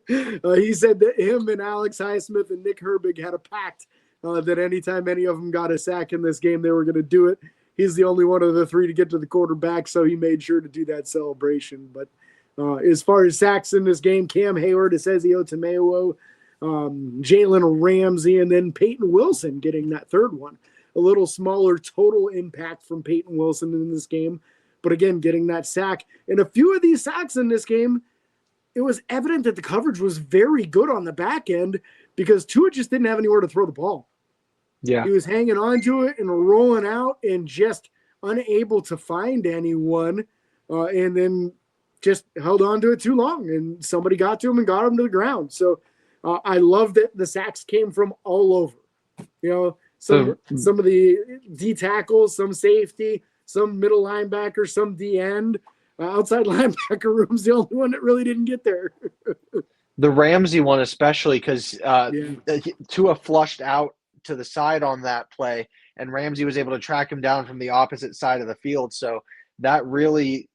He said that him and Alex Highsmith and Nick Herbig had a pact that anytime any of them got a sack in this game, they were going to do it. He's the only one of the 3 to get to the quarterback, so he made sure to do that celebration. But as far as sacks in this game, Cam Hayward, Esezio Tomeo, Jalen Ramsey, and then Peyton Wilson getting that 3rd one. A little smaller total impact from Peyton Wilson in this game, but again, getting that sack. And a few of these sacks in this game, it was evident that the coverage was very good on the back end because Tua just didn't have anywhere to throw the ball. Yeah. He was hanging on to it and rolling out and just unable to find anyone, and then just held on to it too long, and somebody got to him and got him to the ground. So I love that the sacks came from all over. Some of the D tackles, some safety, some middle linebacker, some D end. Outside linebacker room's the only one that really didn't get there. The Ramsey one especially, because Tua flushed out to the side on that play, and Ramsey was able to track him down from the opposite side of the field. So that really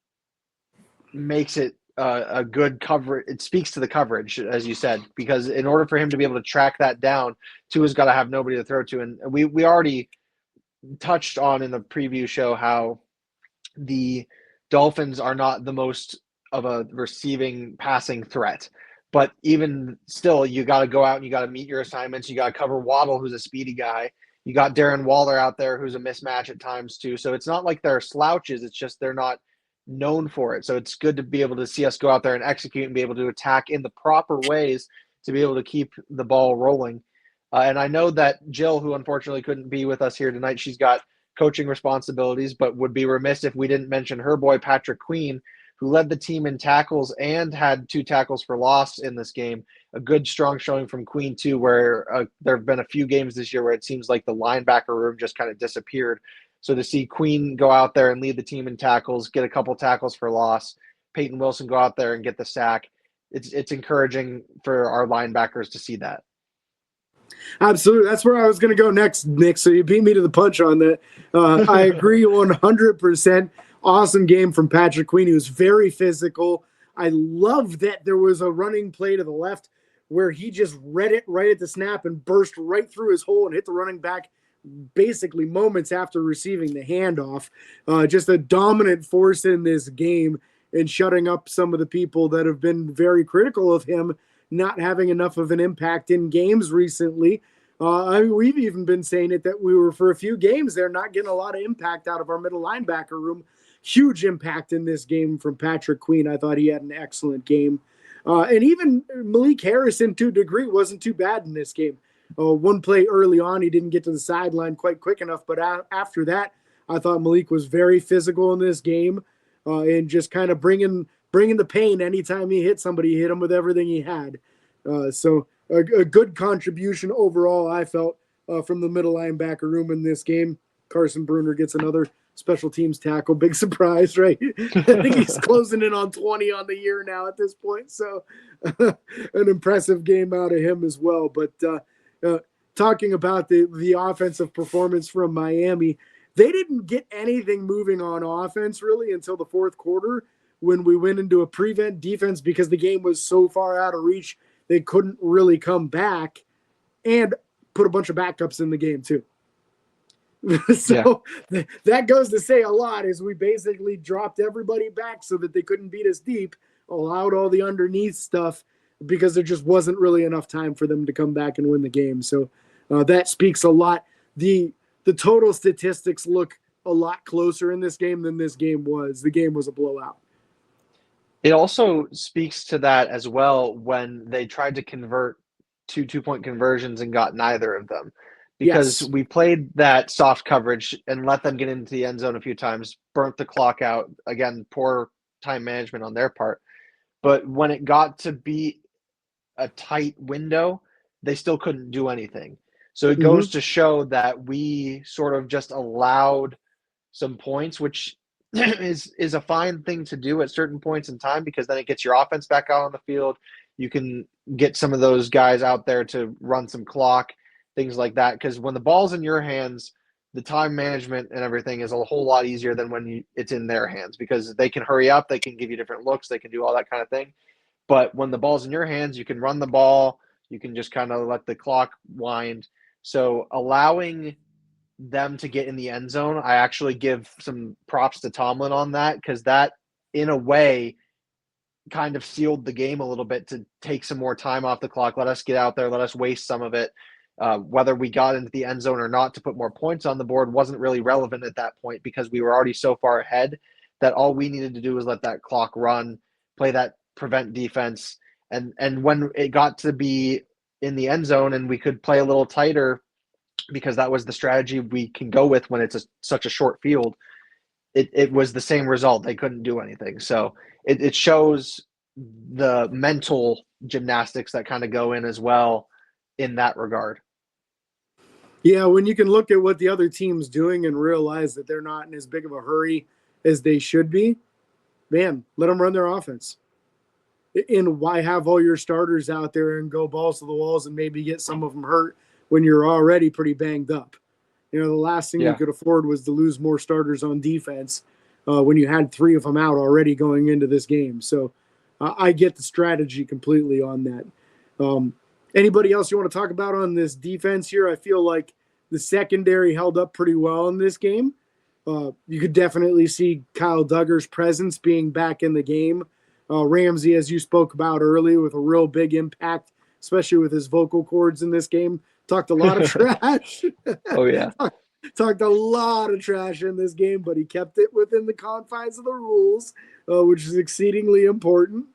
makes it a good cover. It speaks to the coverage, as you said, because in order for him to be able to track that down, Tua's got to have nobody to throw to. And we already touched on in the preview show how the Dolphins are not the most of a receiving passing threat. But even still, you got to go out and you got to meet your assignments. You got to cover Waddle, who's a speedy guy. You got Darren Waller out there, who's a mismatch at times too. So it's not like they're slouches. It's just they're not known for it. So it's good to be able to see us go out there and execute and be able to attack in the proper ways to be able to keep the ball rolling. And I know that Jill, who unfortunately couldn't be with us here tonight, she's got coaching responsibilities, but would be remiss if we didn't mention her boy, Patrick Queen, who led the team in tackles and had 2 tackles for loss in this game. A good, strong showing from Queen, too, where there have been a few games this year where it seems like the linebacker room just kind of disappeared. So to see Queen go out there and lead the team in tackles, get a couple tackles for loss, Peyton Wilson go out there and get the sack, it's encouraging for our linebackers to see that. Absolutely. That's where I was going to go next, Nick. So you beat me to the punch on that. I agree 100%. Awesome game from Patrick Queen. He was very physical. I love that there was a running play to the left where he just read it right at the snap and burst right through his hole and hit the running back basically moments after receiving the handoff. Just a dominant force in this game and shutting up some of the people that have been very critical of him not having enough of an impact in games recently. We've even been saying it that we were for a few games there not getting a lot of impact out of our middle linebacker room. Huge impact in this game from Patrick Queen. I thought he had an excellent game. And even Malik Harrison, to a degree, wasn't too bad in this game. One play early on, he didn't get to the sideline quite quick enough, but after that, I thought Malik was very physical in this game and just kind of bringing the pain anytime he hit somebody. He hit him with everything he had. So a good contribution overall, I felt, from the middle linebacker room in this game. Carson Bruner gets another special teams tackle. Big surprise, right? I think he's closing in on 20 on the year now at this point. So an impressive game out of him as well. But talking about the offensive performance from Miami, they didn't get anything moving on offense really until the fourth quarter when we went into a prevent defense because the game was so far out of reach. They couldn't really come back and put a bunch of backups in the game too. So that goes to say a lot is we basically dropped everybody back so that they couldn't beat us deep, allowed all the underneath stuff because there just wasn't really enough time for them to come back and win the game. So that speaks a lot. The total statistics look a lot closer in this game than this game was. The game was a blowout. It also speaks to that as well when they tried to convert two-point conversions and got neither of them. Because we played that soft coverage and let them get into the end zone a few times, burnt the clock out. Again, poor time management on their part. But when it got to be a tight window, they still couldn't do anything. So it goes to show that we sort of just allowed some points, which is a fine thing to do at certain points in time because then it gets your offense back out on the field. You can get some of those guys out there to run some clock, things like that. Because when the ball's in your hands, the time management and everything is a whole lot easier than when it's in their hands because they can hurry up, they can give you different looks, they can do all that kind of thing. But when the ball's in your hands, you can run the ball, you can just kind of let the clock wind. So allowing them to get in the end zone, I actually give some props to Tomlin on that because that, in a way, kind of sealed the game a little bit to take some more time off the clock, let us get out there, let us waste some of it. Whether we got into the end zone or not to put more points on the board wasn't really relevant at that point because we were already so far ahead that all we needed to do was let that clock run, play that prevent defense. And when it got to be in the end zone and we could play a little tighter because that was the strategy we can go with when it's such a short field, it was the same result. They couldn't do anything. So it shows the mental gymnastics that kind of go in as well in that regard. Yeah, when you can look at what the other team's doing and realize that they're not in as big of a hurry as they should be, man, let them run their offense. And why have all your starters out there and go balls to the walls and maybe get some of them hurt when you're already pretty banged up? You know, the last thing you could afford was to lose more starters on defense when you had 3 of them out already going into this game. So I get the strategy completely on that. Anybody else you want to talk about on this defense here? I feel like the secondary held up pretty well in this game. You could definitely see Kyle Duggar's presence being back in the game. Ramsey, as you spoke about earlier, with a real big impact, especially with his vocal cords in this game. Talked a lot of trash. Oh, yeah. Talked a lot of trash in this game, but he kept it within the confines of the rules, which is exceedingly important.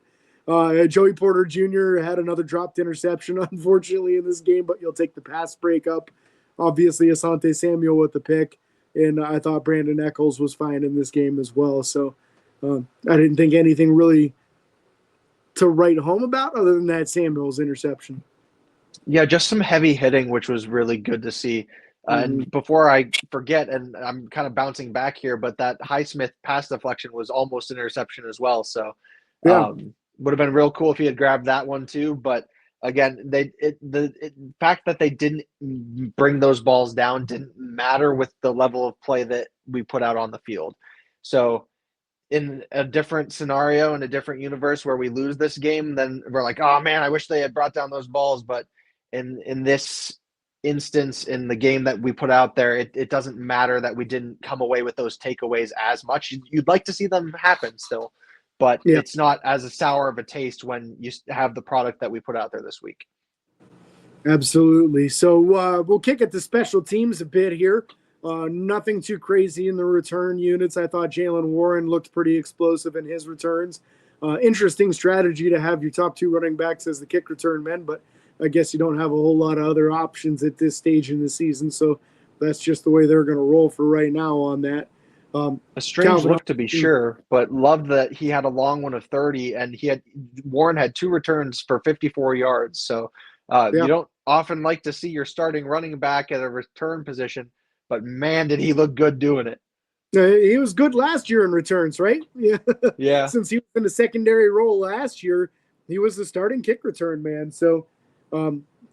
Joey Porter Jr. had another dropped interception, unfortunately, in this game, but you'll take the pass breakup. Obviously, Asante Samuel with the pick, and I thought Brandon Eccles was fine in this game as well. So I didn't think anything really to write home about other than that Samuel's interception. Yeah, just some heavy hitting, which was really good to see. And before I forget, and I'm kind of bouncing back here, but that Highsmith pass deflection was almost an interception as well. So would have been real cool if he had grabbed that one too. But again, the fact that they didn't bring those balls down didn't matter with the level of play that we put out on the field. So in a different scenario, in a different universe where we lose this game, then we're like, oh man, I wish they had brought down those balls. But in this instance, in the game that we put out there, it doesn't matter that we didn't come away with those takeaways as much. You'd like to see them happen still, but it's not as a sour of a taste when you have the product that we put out there this week. Absolutely. So we'll kick at the special teams a bit here. Nothing too crazy in the return units. I thought Jalen Warren looked pretty explosive in his returns. Interesting strategy to have your top 2 running backs as the kick return men, but I guess you don't have a whole lot of other options at this stage in the season. So that's just the way they're going to roll for right now on that. A strange look to be sure, but loved that he had a long one of 30, and Warren had 2 returns for 54 yards. So you don't often like to see your starting running back at a return position, but man, did he look good doing it. He was good last year in returns, right? Yeah. Since he was in the secondary role last year, he was the starting kick return man. So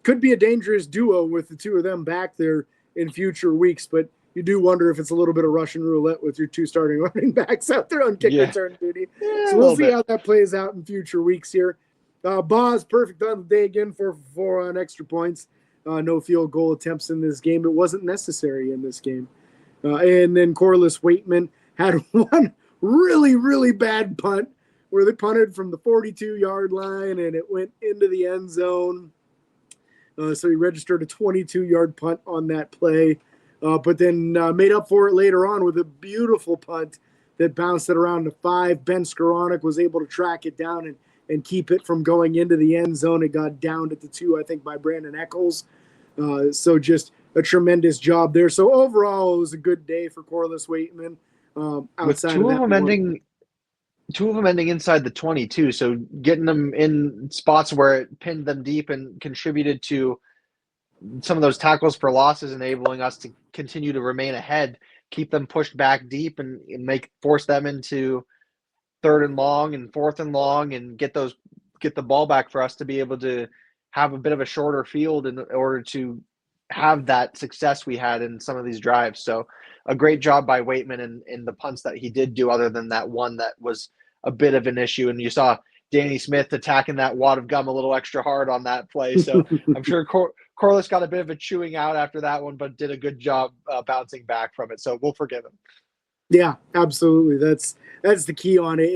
could be a dangerous duo with the 2 of them back there in future weeks, but you do wonder if it's a little bit of Russian roulette with your 2 starting running backs out there on kick return duty. So we'll see how that plays out in future weeks here. Boz, perfect on the day again, 4-for-4 on extra points. No field goal attempts in this game. It wasn't necessary in this game. And then Corliss Waitman had one really, really bad punt where they punted from the 42-yard line and it went into the end zone. So he registered a 22-yard punt on that play, but then made up for it later on with a beautiful punt that bounced it around to 5. Ben Skoranek was able to track it down and keep it from going into the end zone. It got downed at the 2, I think, by Brandon Eccles. So just a tremendous job there. So overall, it was a good day for Corliss Waitman. Outside with 2 of them ending inside the 22, so getting them in spots where it pinned them deep and contributed to some of those tackles for losses, enabling us to continue to remain ahead, keep them pushed back deep and force them into 3rd and long and 4th and long, and get the ball back for us to be able to have a bit of a shorter field in order to have that success we had in some of these drives. So a great job by Waitman in the punts that he did do, other than that one that was a bit of an issue. And you saw Danny Smith attacking that wad of gum a little extra hard on that play. So I'm sure Corliss got a bit of a chewing out after that one, but did a good job bouncing back from it. So we'll forgive him. Yeah, absolutely. That's the key on it.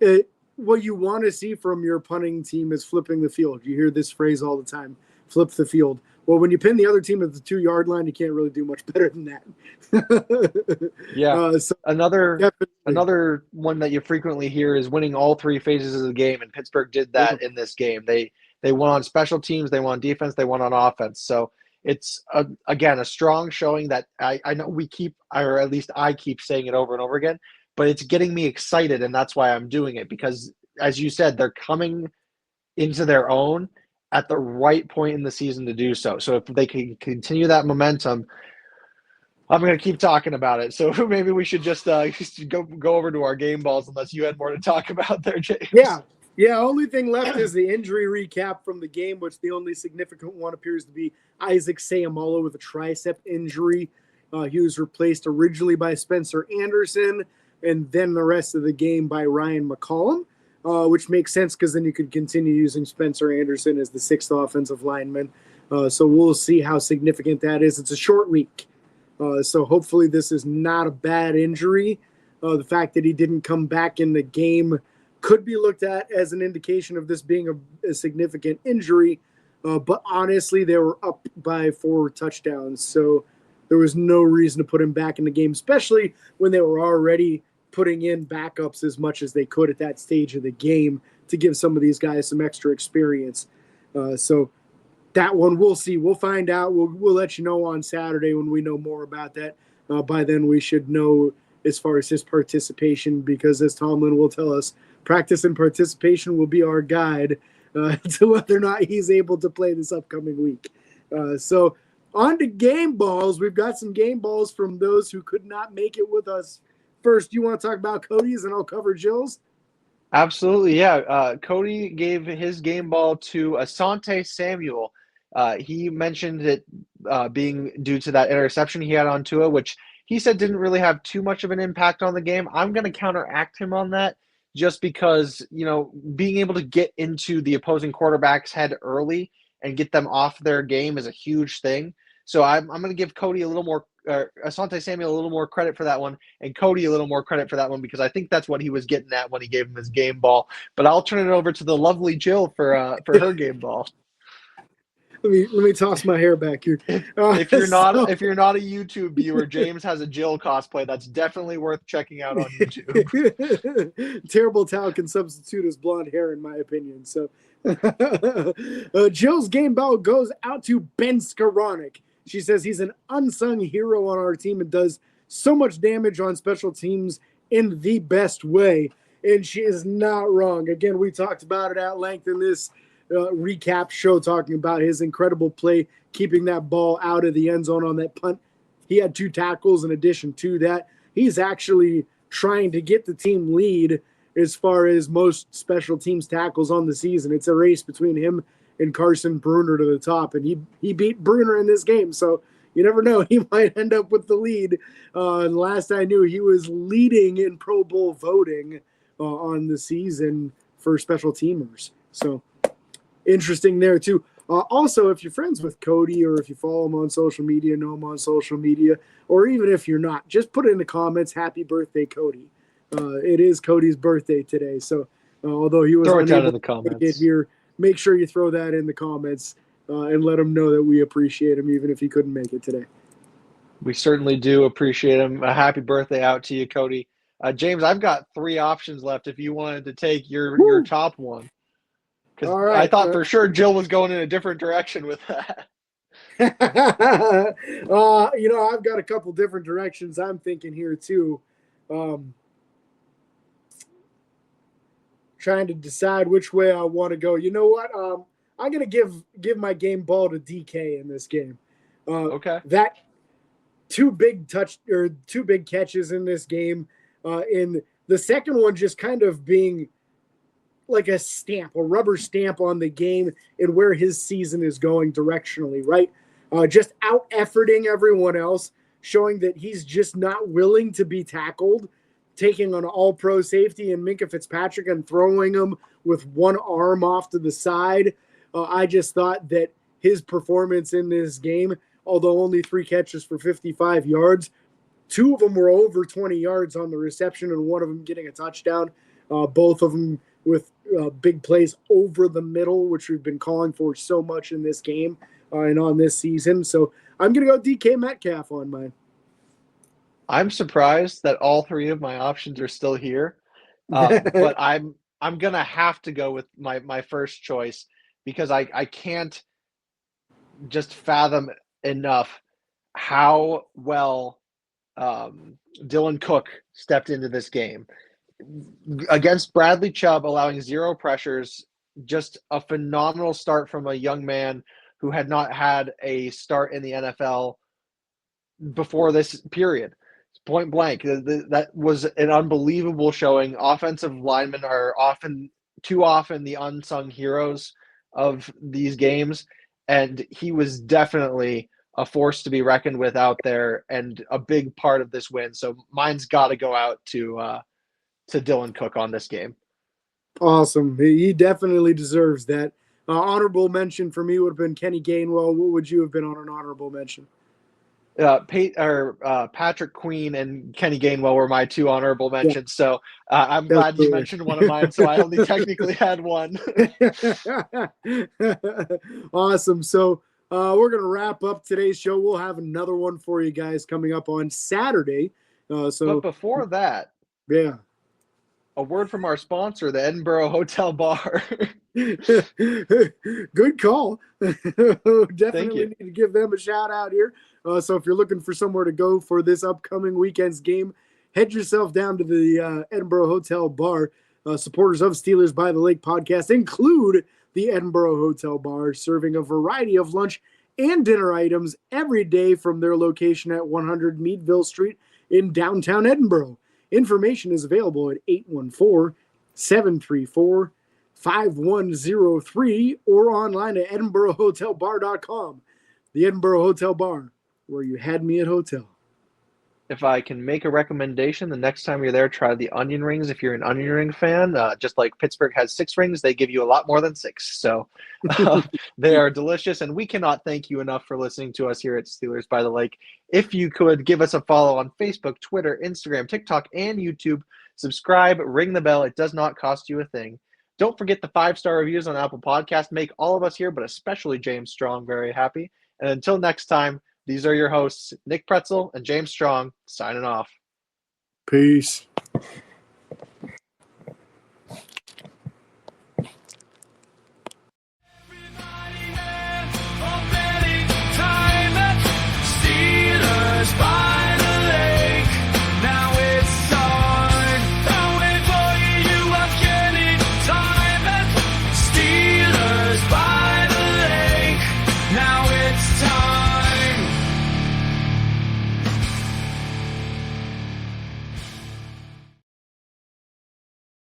And what you want to see from your punting team is flipping the field. You hear this phrase all the time, flip the field. Well, when you pin the other team at the 2-yard line, you can't really do much better than that. So another one that you frequently hear is winning all 3 phases of the game, and Pittsburgh did that in this game. They won on special teams, they won on defense, they won on offense. So it's again a strong showing that I know we keep, or at least I keep saying it over and over again, but it's getting me excited, and that's why I'm doing it, because as you said, they're coming into their own at the right point in the season to do so. So if they can continue that momentum, I'm going to keep talking about it. So maybe we should just go over to our game balls, unless you had more to talk about there, James. Yeah. Only thing left is the injury recap from the game, which the only significant one appears to be Isaac Seumalo with a tricep injury. He was replaced originally by Spencer Anderson, and then the rest of the game by Ryan McCollum. Which makes sense because then you could continue using Spencer Anderson as the 6th offensive lineman. So we'll see how significant that is. It's a short week. So hopefully this is not a bad injury. The fact that he didn't come back in the game could be looked at as an indication of this being a significant injury. But honestly, they were up by 4 touchdowns. So there was no reason to put him back in the game, especially when they were already putting in backups as much as they could at that stage of the game to give some of these guys some extra experience. So that one we'll see. We'll find out. We'll let you know on Saturday when we know more about that. By then we should know as far as his participation, because as Tomlin will tell us, practice and participation will be our guide to whether or not he's able to play this upcoming week. So on to game balls. We've got some game balls from those who could not make it with us. First, you want to talk about Cody's, and I'll cover Jill's? Absolutely, yeah. Cody gave his game ball to Asante Samuel. He mentioned it being due to that interception he had on Tua, which he said didn't really have too much of an impact on the game. I'm going to counteract him on that just because, being able to get into the opposing quarterback's head early and get them off their game is a huge thing. So I'm going to give Cody a little more, Asante Samuel a little more credit for that one, and Cody a little more credit for that one because I think that's what he was getting at when he gave him his game ball. But I'll turn it over to the lovely Jill for her game ball. Let me toss my hair back here. If you're not a YouTube viewer, James has a Jill cosplay that's definitely worth checking out on YouTube. Terrible towel can substitute his blonde hair, in my opinion. So Jill's game ball goes out to Ben Skoranek. She says he's an unsung hero on our team and does so much damage on special teams in the best way. And she is not wrong. Again, we talked about it at length in this recap show, talking about his incredible play, keeping that ball out of the end zone on that punt. He had 2 tackles in addition to that. He's actually trying to get the team lead as far as most special teams tackles on the season. It's a race between him and Carson Bruner to the top, and he beat Bruner in this game. So you never know. He might end up with the lead. And last I knew, he was leading in Pro Bowl voting on the season for special teamers. So interesting there too. Also, if you're friends with Cody or if you follow him on social media, know him on social media, or even if you're not, just put in the comments, happy birthday, Cody. It is Cody's birthday today. So although he was unable to get here, make sure you throw that in the comments and let him know that we appreciate him, even if he couldn't make it today. We certainly do appreciate him. A happy birthday out to you, Cody. James, I've got 3 options left if you wanted to take your top one. Because right, I thought for sure Jill was going in a different direction with that. I've got a couple different directions I'm thinking here too. Trying to decide which way I want to go. You know what? I'm going to give my game ball to DK in this game. Okay. That 2 big catches in this game. In the second one just kind of being like a rubber stamp on the game and where his season is going directionally, right? Just out-efforting everyone else, showing that he's just not willing to be tackled, taking an all-pro safety and Minkah Fitzpatrick and throwing him with one arm off to the side. I just thought that his performance in this game, although only 3 catches for 55 yards, 2 of them were over 20 yards on the reception and 1 of them getting a touchdown. Both of them with big plays over the middle, which we've been calling for so much in this game and on this season. So I'm going to go DK Metcalf on mine. I'm surprised that all 3 of my options are still here, but I'm going to have to go with my first choice because I can't just fathom enough how well Dylan Cook stepped into this game. Against Bradley Chubb, allowing 0 pressures, just a phenomenal start from a young man who had not had a start in the NFL before this period. Point blank. That was an unbelievable showing. Offensive linemen are too often the unsung heroes of these games, and he was definitely a force to be reckoned with out there and a big part of this win. So mine's got to go out to Dylan Cook on this game. Awesome. He definitely deserves that. Honorable mention for me would have been Kenny Gainwell. What would you have been on an honorable mention? Patrick Queen and Kenny Gainwell were my 2 honorable mentions. Yeah. So I'm glad you mentioned one of mine. So I only technically had 1. Awesome. So we're going to wrap up today's show. We'll have another one for you guys coming up on Saturday. But before that, yeah, a word from our sponsor, the Edinburgh Hotel Bar. Good call. Definitely need to give them a shout out here. So if you're looking for somewhere to go for this upcoming weekend's game, head yourself down to the Edinburgh Hotel Bar. Supporters of Steelers by the Lake podcast include the Edinburgh Hotel Bar, serving a variety of lunch and dinner items every day from their location at 100 Meadville Street in downtown Edinburgh. Information is available at 734-5103 or online at edinburghhotelbar.com. The Edinburgh Hotel Bar, where you had me at hotel. If I can make a recommendation, the next time you're there, try the onion rings. If you're an onion ring fan, just like Pittsburgh has 6 rings, they give you a lot more than 6. So they are delicious, and we cannot thank you enough for listening to us here at Steelers by the Lake. If you could give us a follow on Facebook, Twitter, Instagram, TikTok, and YouTube, subscribe, ring the bell. It does not cost you a thing. Don't forget the 5-star reviews on Apple Podcasts. Make all of us here, but especially James Strong, very happy. And until next time, these are your hosts, Nick Pretzel and James Strong, signing off. Peace.